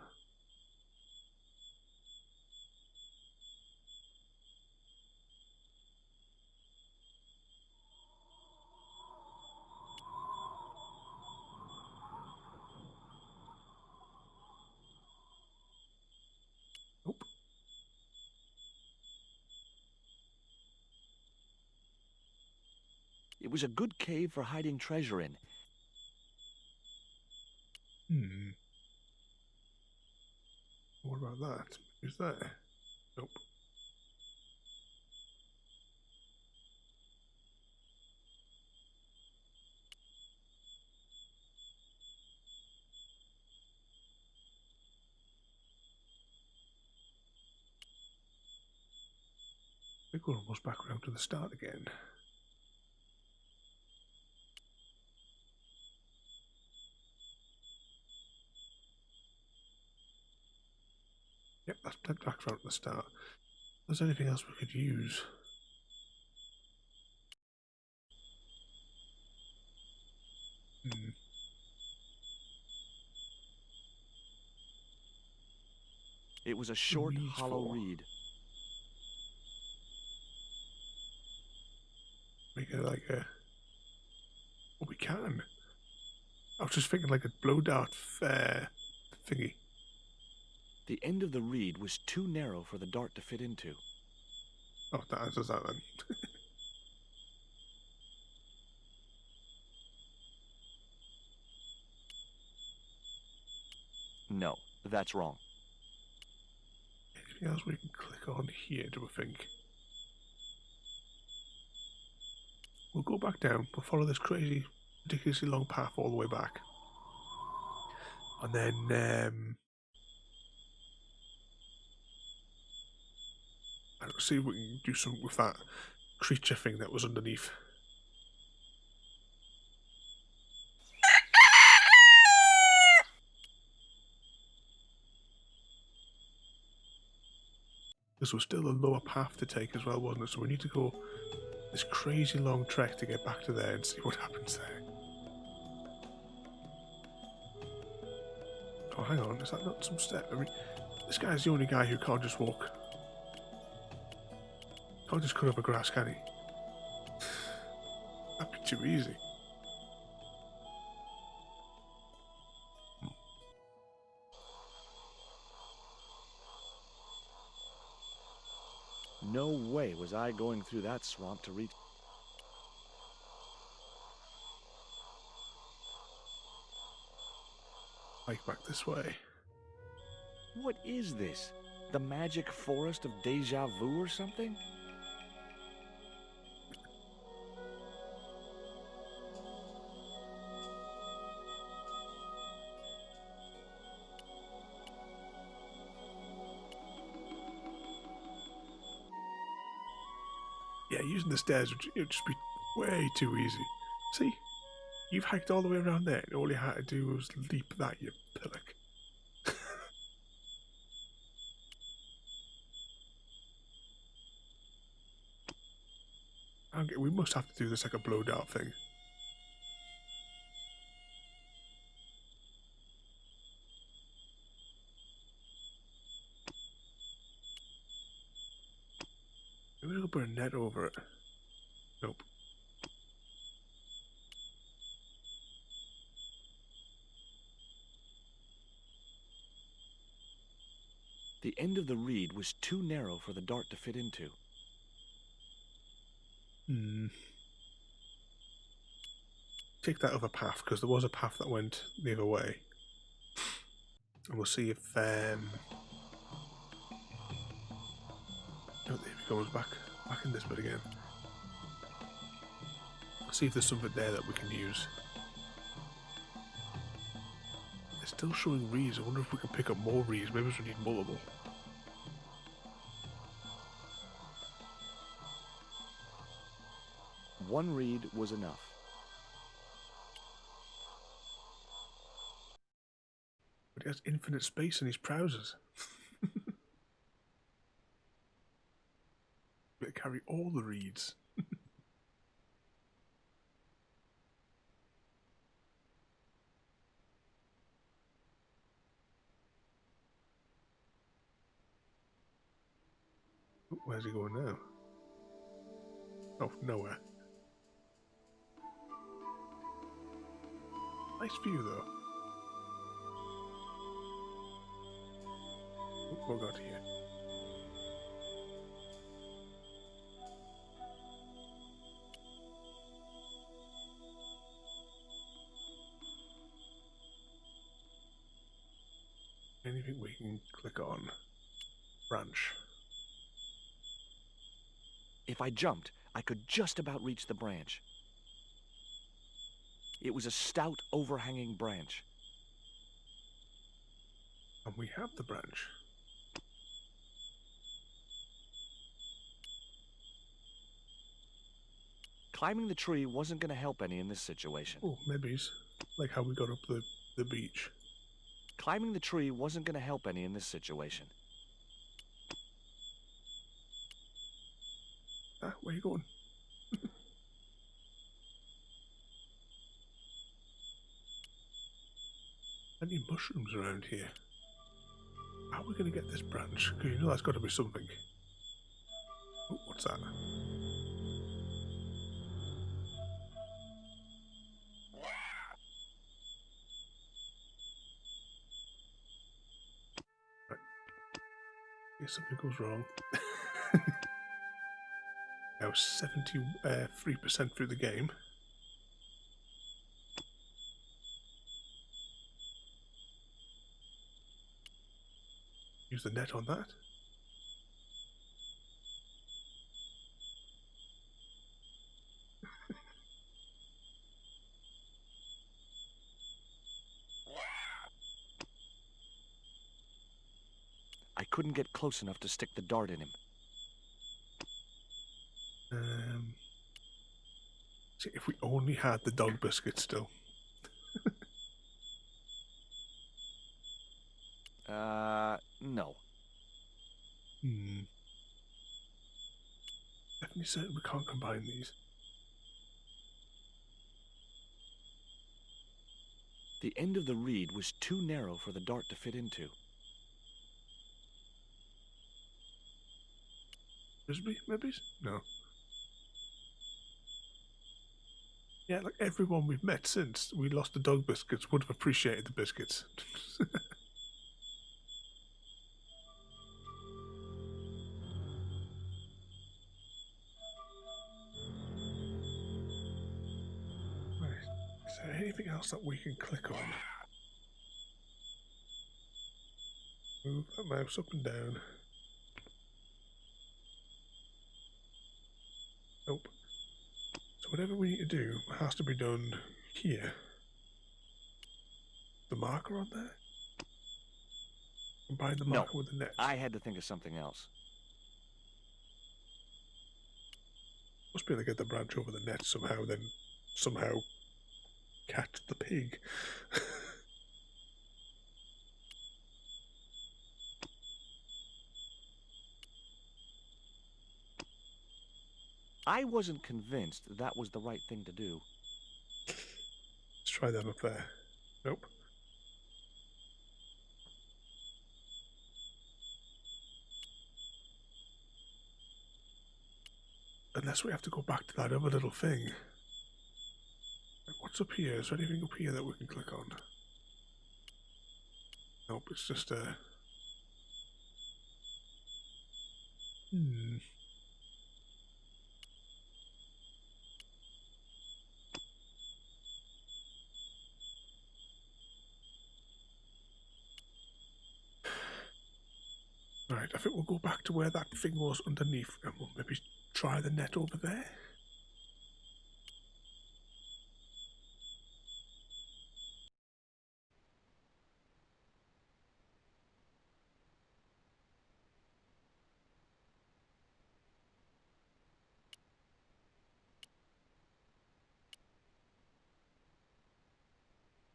Nope. It was a good cave for hiding treasure in. What about that? Is there? Nope. I think we're almost back around to the start again. Yep, that's back around to the start. Is there anything else we could use? It was a short, Reeds hollow for? reed. Make it like a... Oh, we can. I was just thinking like a blow dart thingy. The end of the reed was too narrow for the dart to fit into. Oh, that answers that then. No, that's wrong. Anything else we can click on here, do we think? We'll go back down. We'll follow this crazy, ridiculously long path all the way back. And then I'll see if we can do something with that creature thing that was underneath. This was still a lower path to take as well, wasn't it? So we need to go this crazy long trek to get back to there and see what happens there. Oh, hang on. Is that not some step? I mean, this guy's the only guy who can't just walk. Can't just cut over grass, can he? That'd be too easy. No way was I going through that swamp to reach... Like back this way. What is this? The magic forest of deja vu or something? Yeah, using the stairs would just be way too easy. See? You've hiked all the way around there, and all you had to do was leap that, you pillock. Okay, we must have to do this like a blow dart thing. Maybe we'll put a net over it. Nope. The end of the reed was too narrow for the dart to fit into. Take that other path, because there was a path that went the other way. And we'll see if... Oh, there we go, back in this bit again. See if there's something there that we can use. They're still showing reeds. I wonder if we can pick up more reeds. Maybe we need multiple. One reed was enough. But he has infinite space in his trousers. Better carry all the reeds. Where's he going now? Oh, nowhere. Nice view, though. Oh, what got here? Anything we can click on? Branch. If I jumped, I could just about reach the branch. It was a stout, overhanging branch. And we have the branch. Climbing the tree wasn't going to help any in this situation. Oh, maybe it's like how we got up the beach. Climbing the tree wasn't going to help any in this situation. Ah, where are you going? Plenty of mushrooms around here. How are we going to get this branch? Because you know that's got to be something. Oh, what's that? Right. If something goes wrong. Now 73% through the game. Use the net on that. I couldn't get close enough to stick the dart in him. See, if we only had the dog biscuit still. No. definitely certain we can't combine these. The end of the reed was too narrow for the dart to fit into. Frisbee, maybe? No. Yeah, like everyone we've met since we lost the dog biscuits would have appreciated the biscuits. Right. Is there anything else that we can click on? Move that mouse up and down. Nope. So whatever we need to do has to be done here. The marker on there? Combine the marker with the net. I had to think of something else. Must be able to get the branch over the net somehow, then somehow catch the pig. I wasn't convinced that was the right thing to do. Let's try that up there. Nope. Unless we have to go back to that other little thing. What's up here? Is there anything up here that we can click on? Nope, it's just a... Right, I think we'll go back to where that thing was underneath and we'll maybe try the net over there.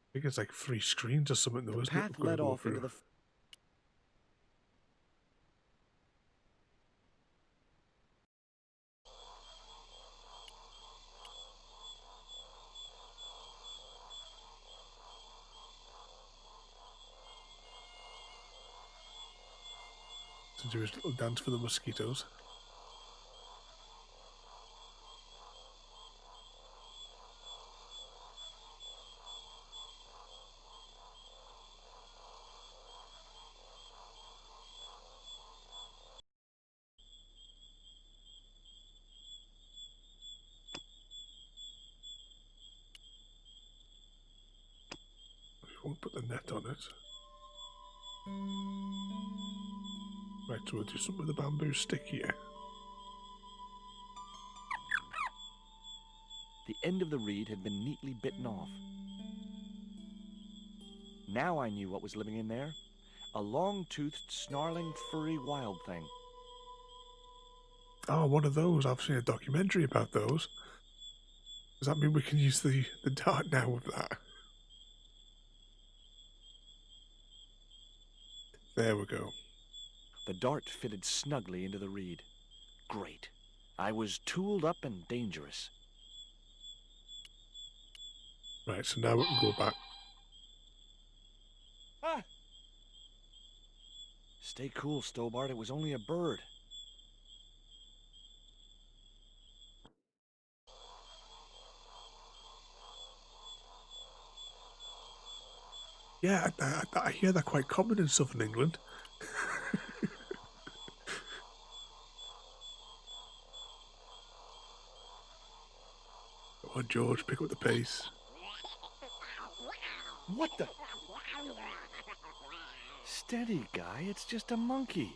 I think it's like 3 screens or something though, isn't it? The path led off into the... To do his little dance for the mosquitoes. Won't put the net on it. Right, so we'll do something with the bamboo stick here. The end of the reed had been neatly bitten off. Now I knew what was living in there. A long-toothed, snarling, furry wild thing. Oh, one of those. I've seen a documentary about those. Does that mean we can use the dart now with that? There we go. The dart fitted snugly into the reed. Great. I was tooled up and dangerous. Right, so now we can go back. Ah! Stay cool, Stobbart. It was only a bird. Yeah, I hear that quite common in southern England. Come on, George, pick up the pace. What the? Steady, guy. It's just a monkey.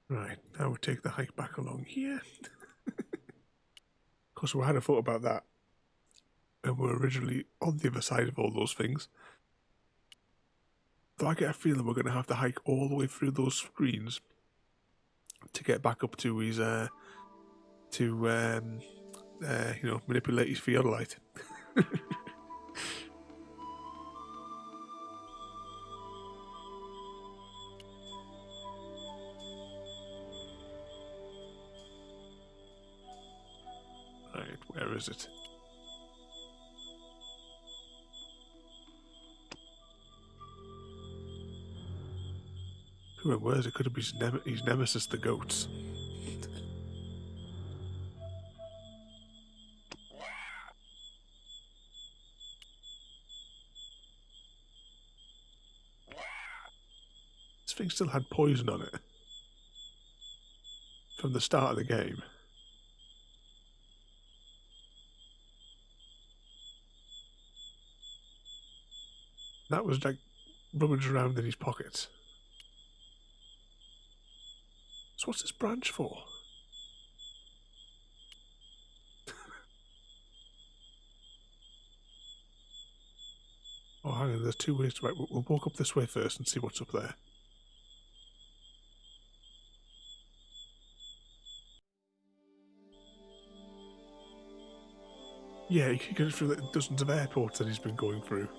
Right, now we'll take the hike back along here. Of course, we had a thought about that. And we're originally on the other side of all those things. Though I get a feeling we're going to have to hike all the way through those screens to get back up to his to manipulate his theodolite. Right, where is it? Where is it? Could it be his nemesis, the goats? This thing still had poison on it from the start of the game. That was like rummaged around in his pockets. So what's this branch for? Oh, hang on, there's two ways to... Right, we'll walk up this way first and see what's up there. Yeah, you can go through the dozens of airports that he's been going through.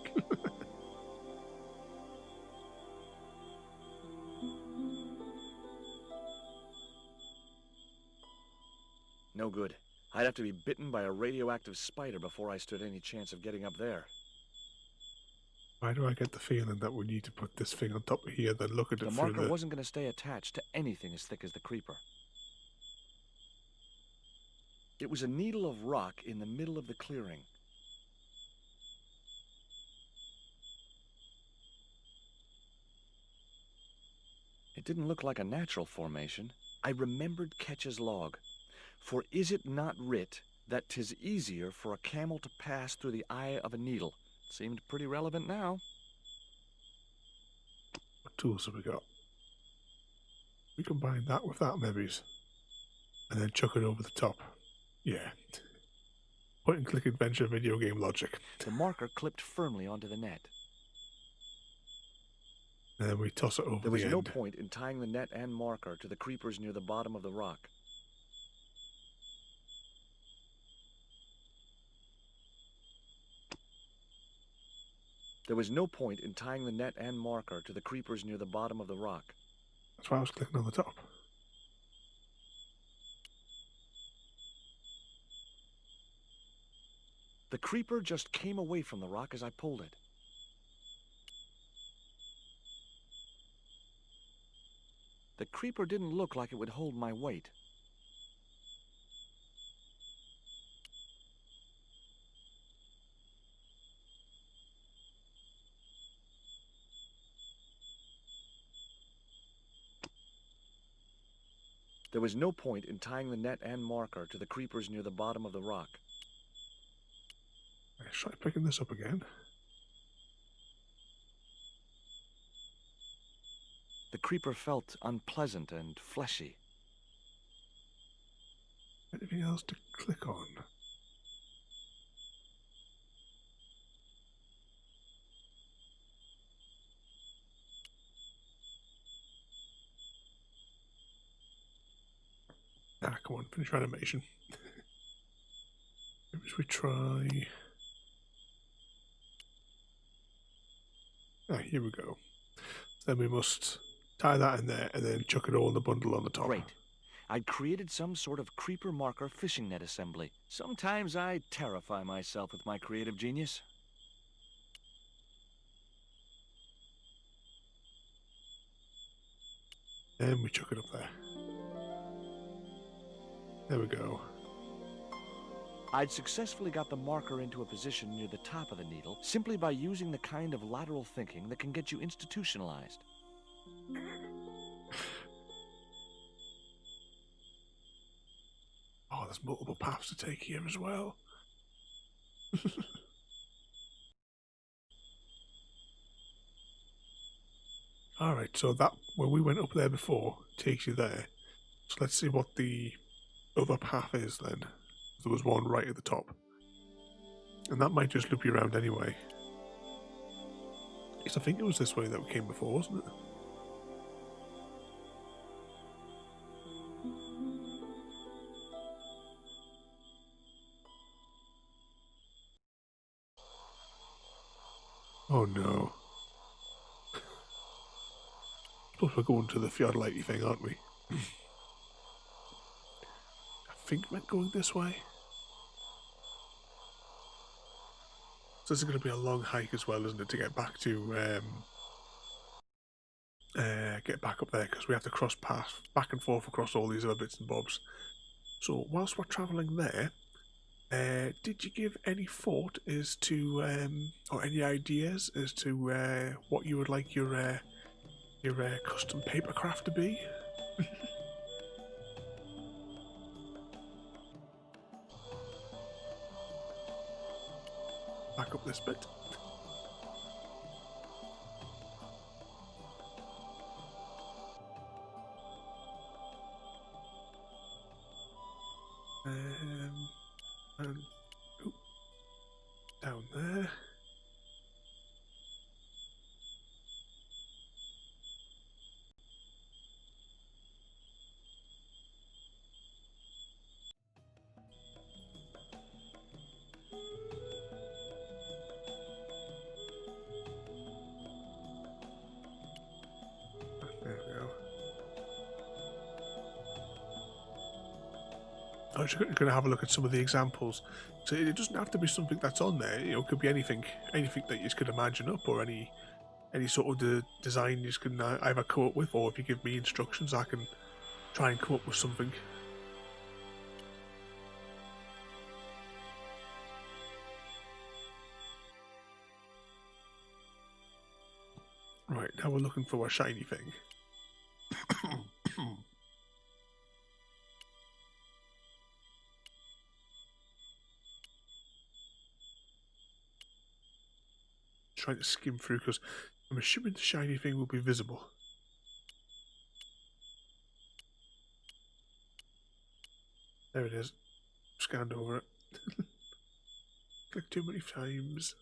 No good. I'd have to be bitten by a radioactive spider before I stood any chance of getting up there. Why do I get the feeling that we need to put this thing on top of here, then look at it The through marker wasn't going to stay attached to anything as thick as the creeper. It was a needle of rock in the middle of the clearing. It didn't look like a natural formation. I remembered Ketch's log. For is it not writ that 'tis easier for a camel to pass through the eye of a needle? Seemed pretty relevant now. What tools have we got? We combine that with that, maybe, and then chuck it over the top. Yeah. Point and click adventure video game logic. The marker clipped firmly onto the net. And then we toss it over the end. There was no point in tying the net and marker to the creepers near the bottom of the rock. There was no point in tying the net and marker to the creepers near the bottom of the rock. That's why I was clicking on the top. The creeper just came away from the rock as I pulled it. The creeper didn't look like it would hold my weight. There was no point in tying the net and marker to the creepers near the bottom of the rock. Let's try picking this up again. The creeper felt unpleasant and fleshy. Anything else to click on? Ah, come on, finish animation. Maybe we try... Ah, here we go. Then we must tie that in there and then chuck it all in the bundle on the top. Great. I'd created some sort of creeper marker fishing net assembly. Sometimes I terrify myself with my creative genius. And we chuck it up there. There we go. I'd successfully got the marker into a position near the top of the needle simply by using the kind of lateral thinking that can get you institutionalized. Oh, there's multiple paths to take here as well. Alright, so that, where we went up there before, takes you there. So let's see what the other path is then. There was one right at the top. And that might just loop you around anyway. Because I think it was this way that we came before, wasn't it? Oh no. Suppose we're going to the Fjordlighty thing, aren't we? I think we're going this way. So this is going to be a long hike as well, isn't it, to get back to get back up there, because we have to cross paths back and forth across all these other bits and bobs. So whilst we're travelling there, did you give any thought as to or any ideas as to what you would like your custom papercraft to be? Back up this bit. And ooh, down there. There we go. I'm just going to have a look at some of the examples. So it doesn't have to be something that's on there. You know, it could be anything that you could imagine up, or any sort of design you can either come up with, or if you give me instructions, I can try and come up with something. Right, now we're looking for a shiny thing. Trying to skim through, because I'm assuming the shiny thing will be visible. There it is. Scanned over it. Click too many times.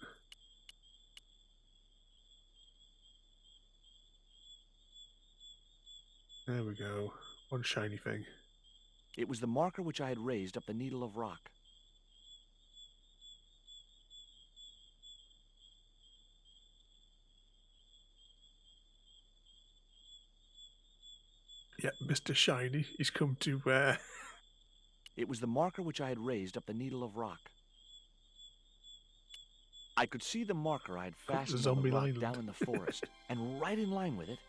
There we go. One shiny thing. It was the marker which I had raised up the needle of rock. Yeah, Mr. Shiny. He's come to It was the marker which I had raised up the needle of rock. I could see the marker I had fastened on the rock down in the forest, and right in line with it,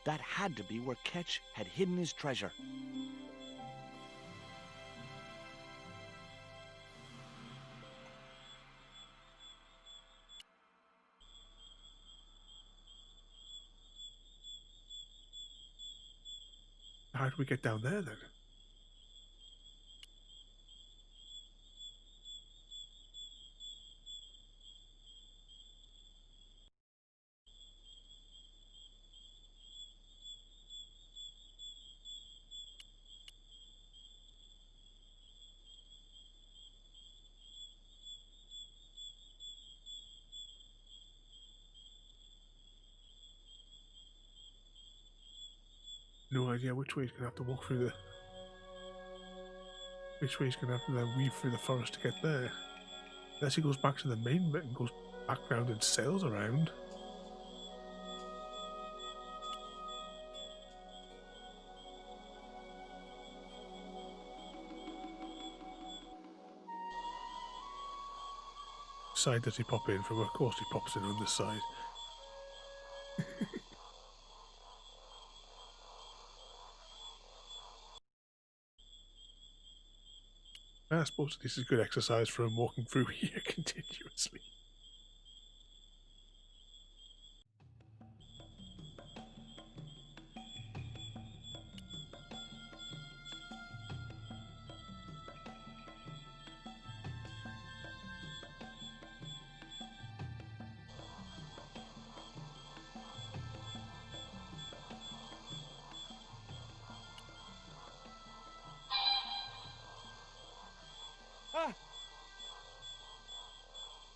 that had to be where Ketch had hidden his treasure. How do we get down there then? No idea which way he's gonna have to walk through the. Which way he's gonna have to then weave through the forest to get there. Unless he goes back to the main bit and goes back round and sails around. Side does he pop in from? Of course he pops in on this side. I suppose this is good exercise for him walking through here continuously.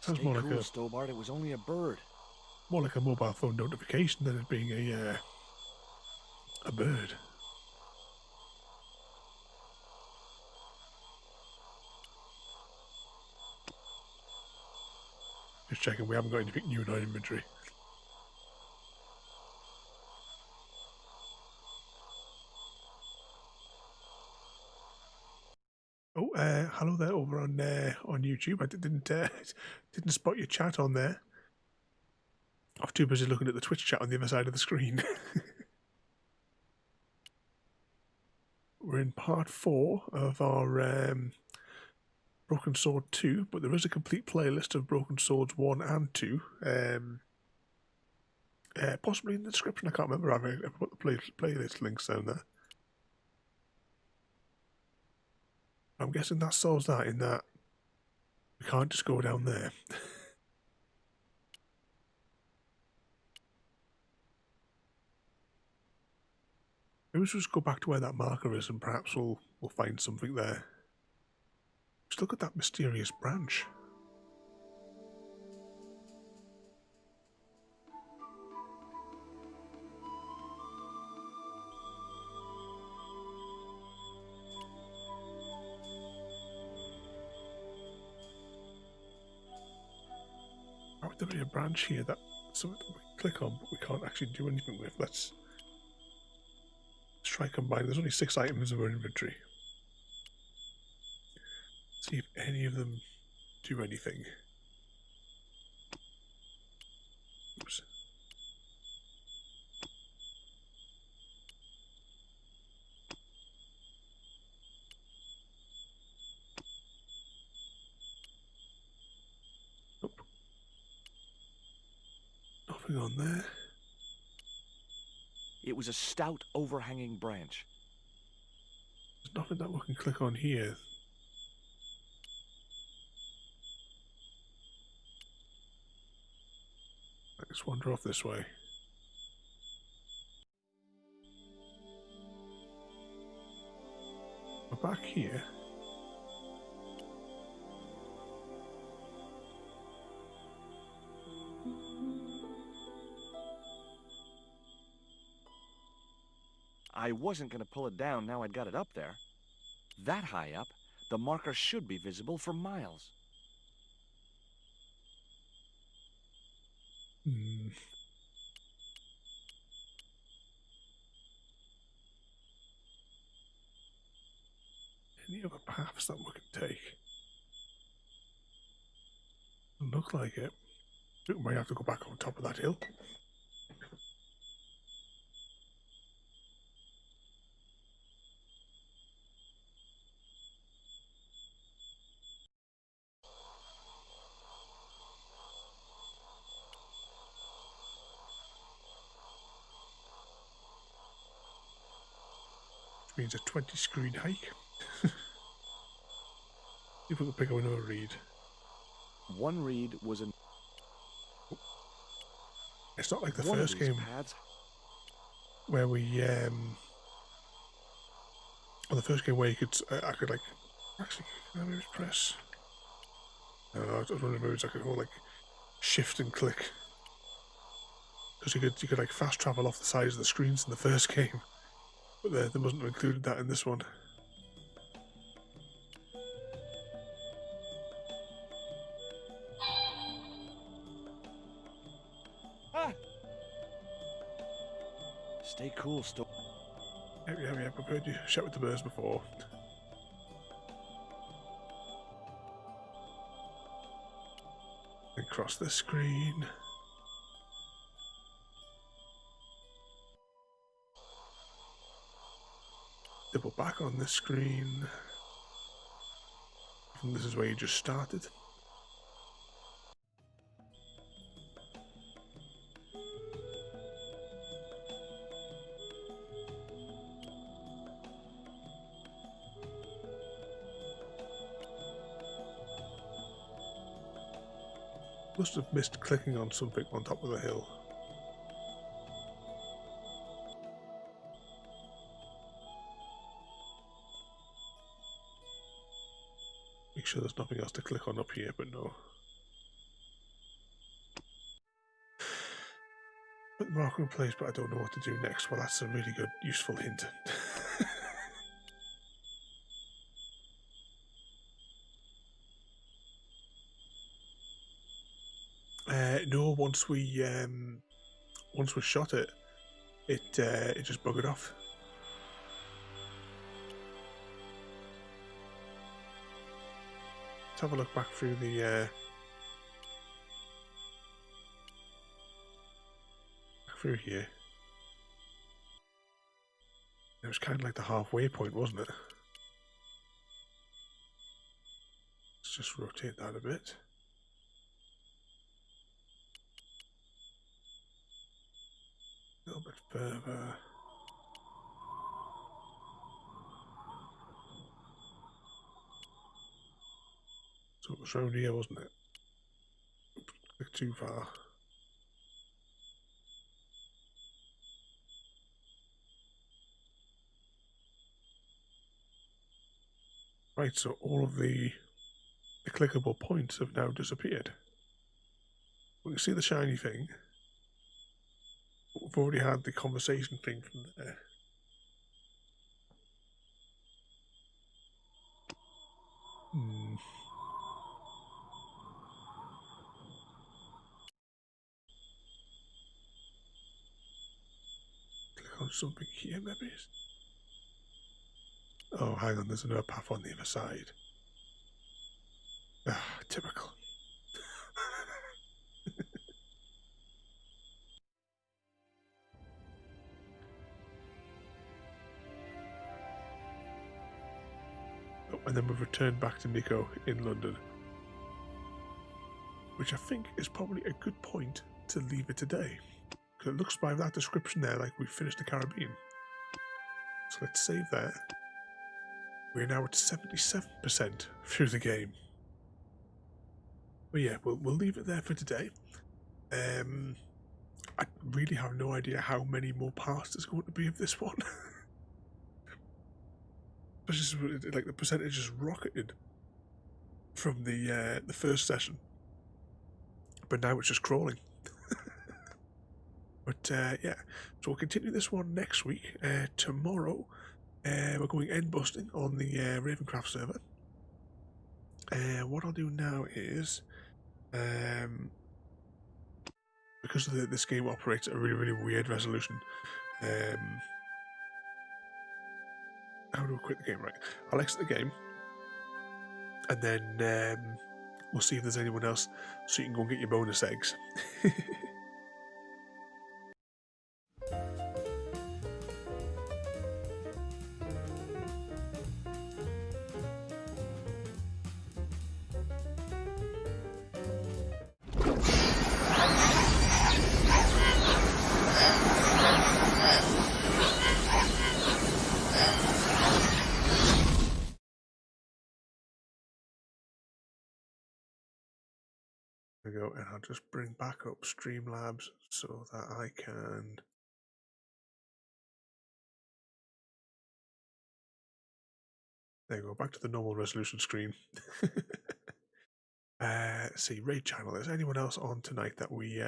Sounds more like a Stobbart, it was only a bird. More like a mobile phone notification than it being a bird. Just checking we haven't got anything new in our inventory. Oh, hello there over on YouTube. I didn't spot your chat on there. I was too busy looking at the Twitch chat on the other side of the screen. We're in part 4 of our Broken Sword 2, but there is a complete playlist of Broken Swords 1 and 2. Possibly in the description. I can't remember. I've put the playlist links down there. I'm guessing that solves that, in that we can't just go down there. Maybe we'll just go back to where that marker is and perhaps we'll find something there. Just look at that mysterious branch. Why would there be a branch here that something that we can click on but we can't actually do anything with? Let's try combine. There's only 6 items in our inventory. See if any of them do anything. Oops. Nope. Nothing on there. It was a stout, overhanging branch. There's nothing that we can click on here. Let's wander off this way. We're back here. I wasn't going to pull it down now I'd got it up there. That high up, the marker should be visible for miles. Any other paths that we can take? Doesn't look like it. We might have to go back on top of that hill. Which means a 20 screen hike. See if we can pick up another reed. One reed was an... It's not like the One of first these game paths. where we on the first game where you could I could like actually can I maybe press. I don't know. I was wondering if I could hold like shift and click, because you could like fast travel off the sides of the screens in the first game, but they wasn't included that in this one. Stay cool, Yeah, I've heard you shout with the birds before. And cross the screen. Double back on the screen. And this is where you just started. Must have missed clicking on something on top of the hill. Make sure there's nothing else to click on up here, but no. Put the marker in place, but I don't know what to do next. Well, that's a really good, useful hint. once we shot it, it just buggered off. Let's have a look back through the through here. It was kind of like the halfway point, wasn't it? Let's just rotate that a bit. A little bit further. So it was round here, wasn't it? Oops, too far. Right, so all of the clickable points have now disappeared. We can see the shiny thing. But we've already had the conversation thing from there. Click on something here, maybe. Oh, hang on, there's another path on the other side. Ah, typical. Oh, and then we've returned back to Nico in London. Which I think is probably a good point to leave it today. Because it looks by that description there like we've finished the Caribbean. So let's save that. We're now at 77% through the game. But yeah, we'll leave it there for today. I really have no idea how many more parts there's going to be of this one. But just like the percentage just rocketed from the first session, but now it's just crawling. But yeah, so we'll continue this one next week. Tomorrow, we're going end busting on the Ravencraft server. What I'll do now is, because this game operates at a really, really weird resolution. How do I quit the game? Right, I'll exit the game, and then we'll see if there's anyone else, so you can go and get your bonus eggs. Go, and I'll just bring back up Streamlabs so that I can there you go, back to the normal resolution screen. See, raid channel, is anyone else on tonight that we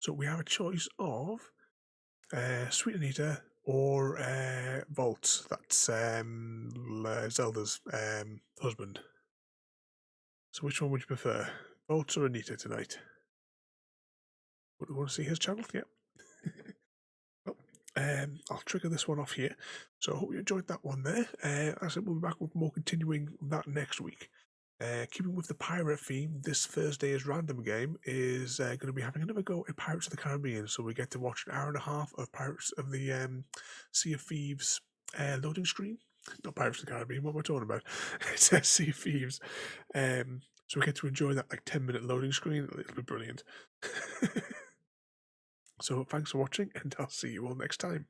so we have a choice of Sweet Anita or Volts, that's Zelda's husband. So which one would you prefer? Volts or Anita tonight? Would you want to see his channel? Yeah. Well, I'll trigger this one off here. So I hope you enjoyed that one there. As I said, we'll be back with more continuing that next week. Keeping with the pirate theme, this Thursday's random game is going to be having another go at Pirates of the Caribbean. So we get to watch an hour and a half of Pirates of the Sea of Thieves loading screen. Not Pirates of the Caribbean, what am I talking about? It says Sea of Thieves. So we get to enjoy that like 10-minute loading screen. It'll be brilliant. So thanks for watching, and I'll see you all next time.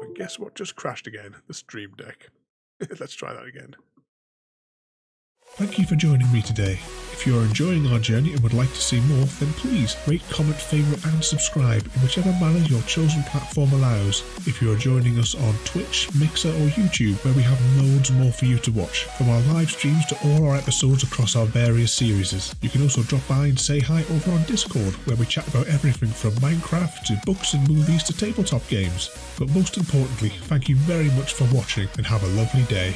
And guess what just crashed again? The Stream Deck. Let's try that again. Thank you for joining me today. If you are enjoying our journey and would like to see more, then please rate, comment, favourite and subscribe in whichever manner your chosen platform allows. If you are joining us on Twitch, Mixer or YouTube, where we have loads more for you to watch, from our live streams to all our episodes across our various series. You can also drop by and say hi over on Discord, where we chat about everything from Minecraft to books and movies to tabletop games. But most importantly, thank you very much for watching and have a lovely day.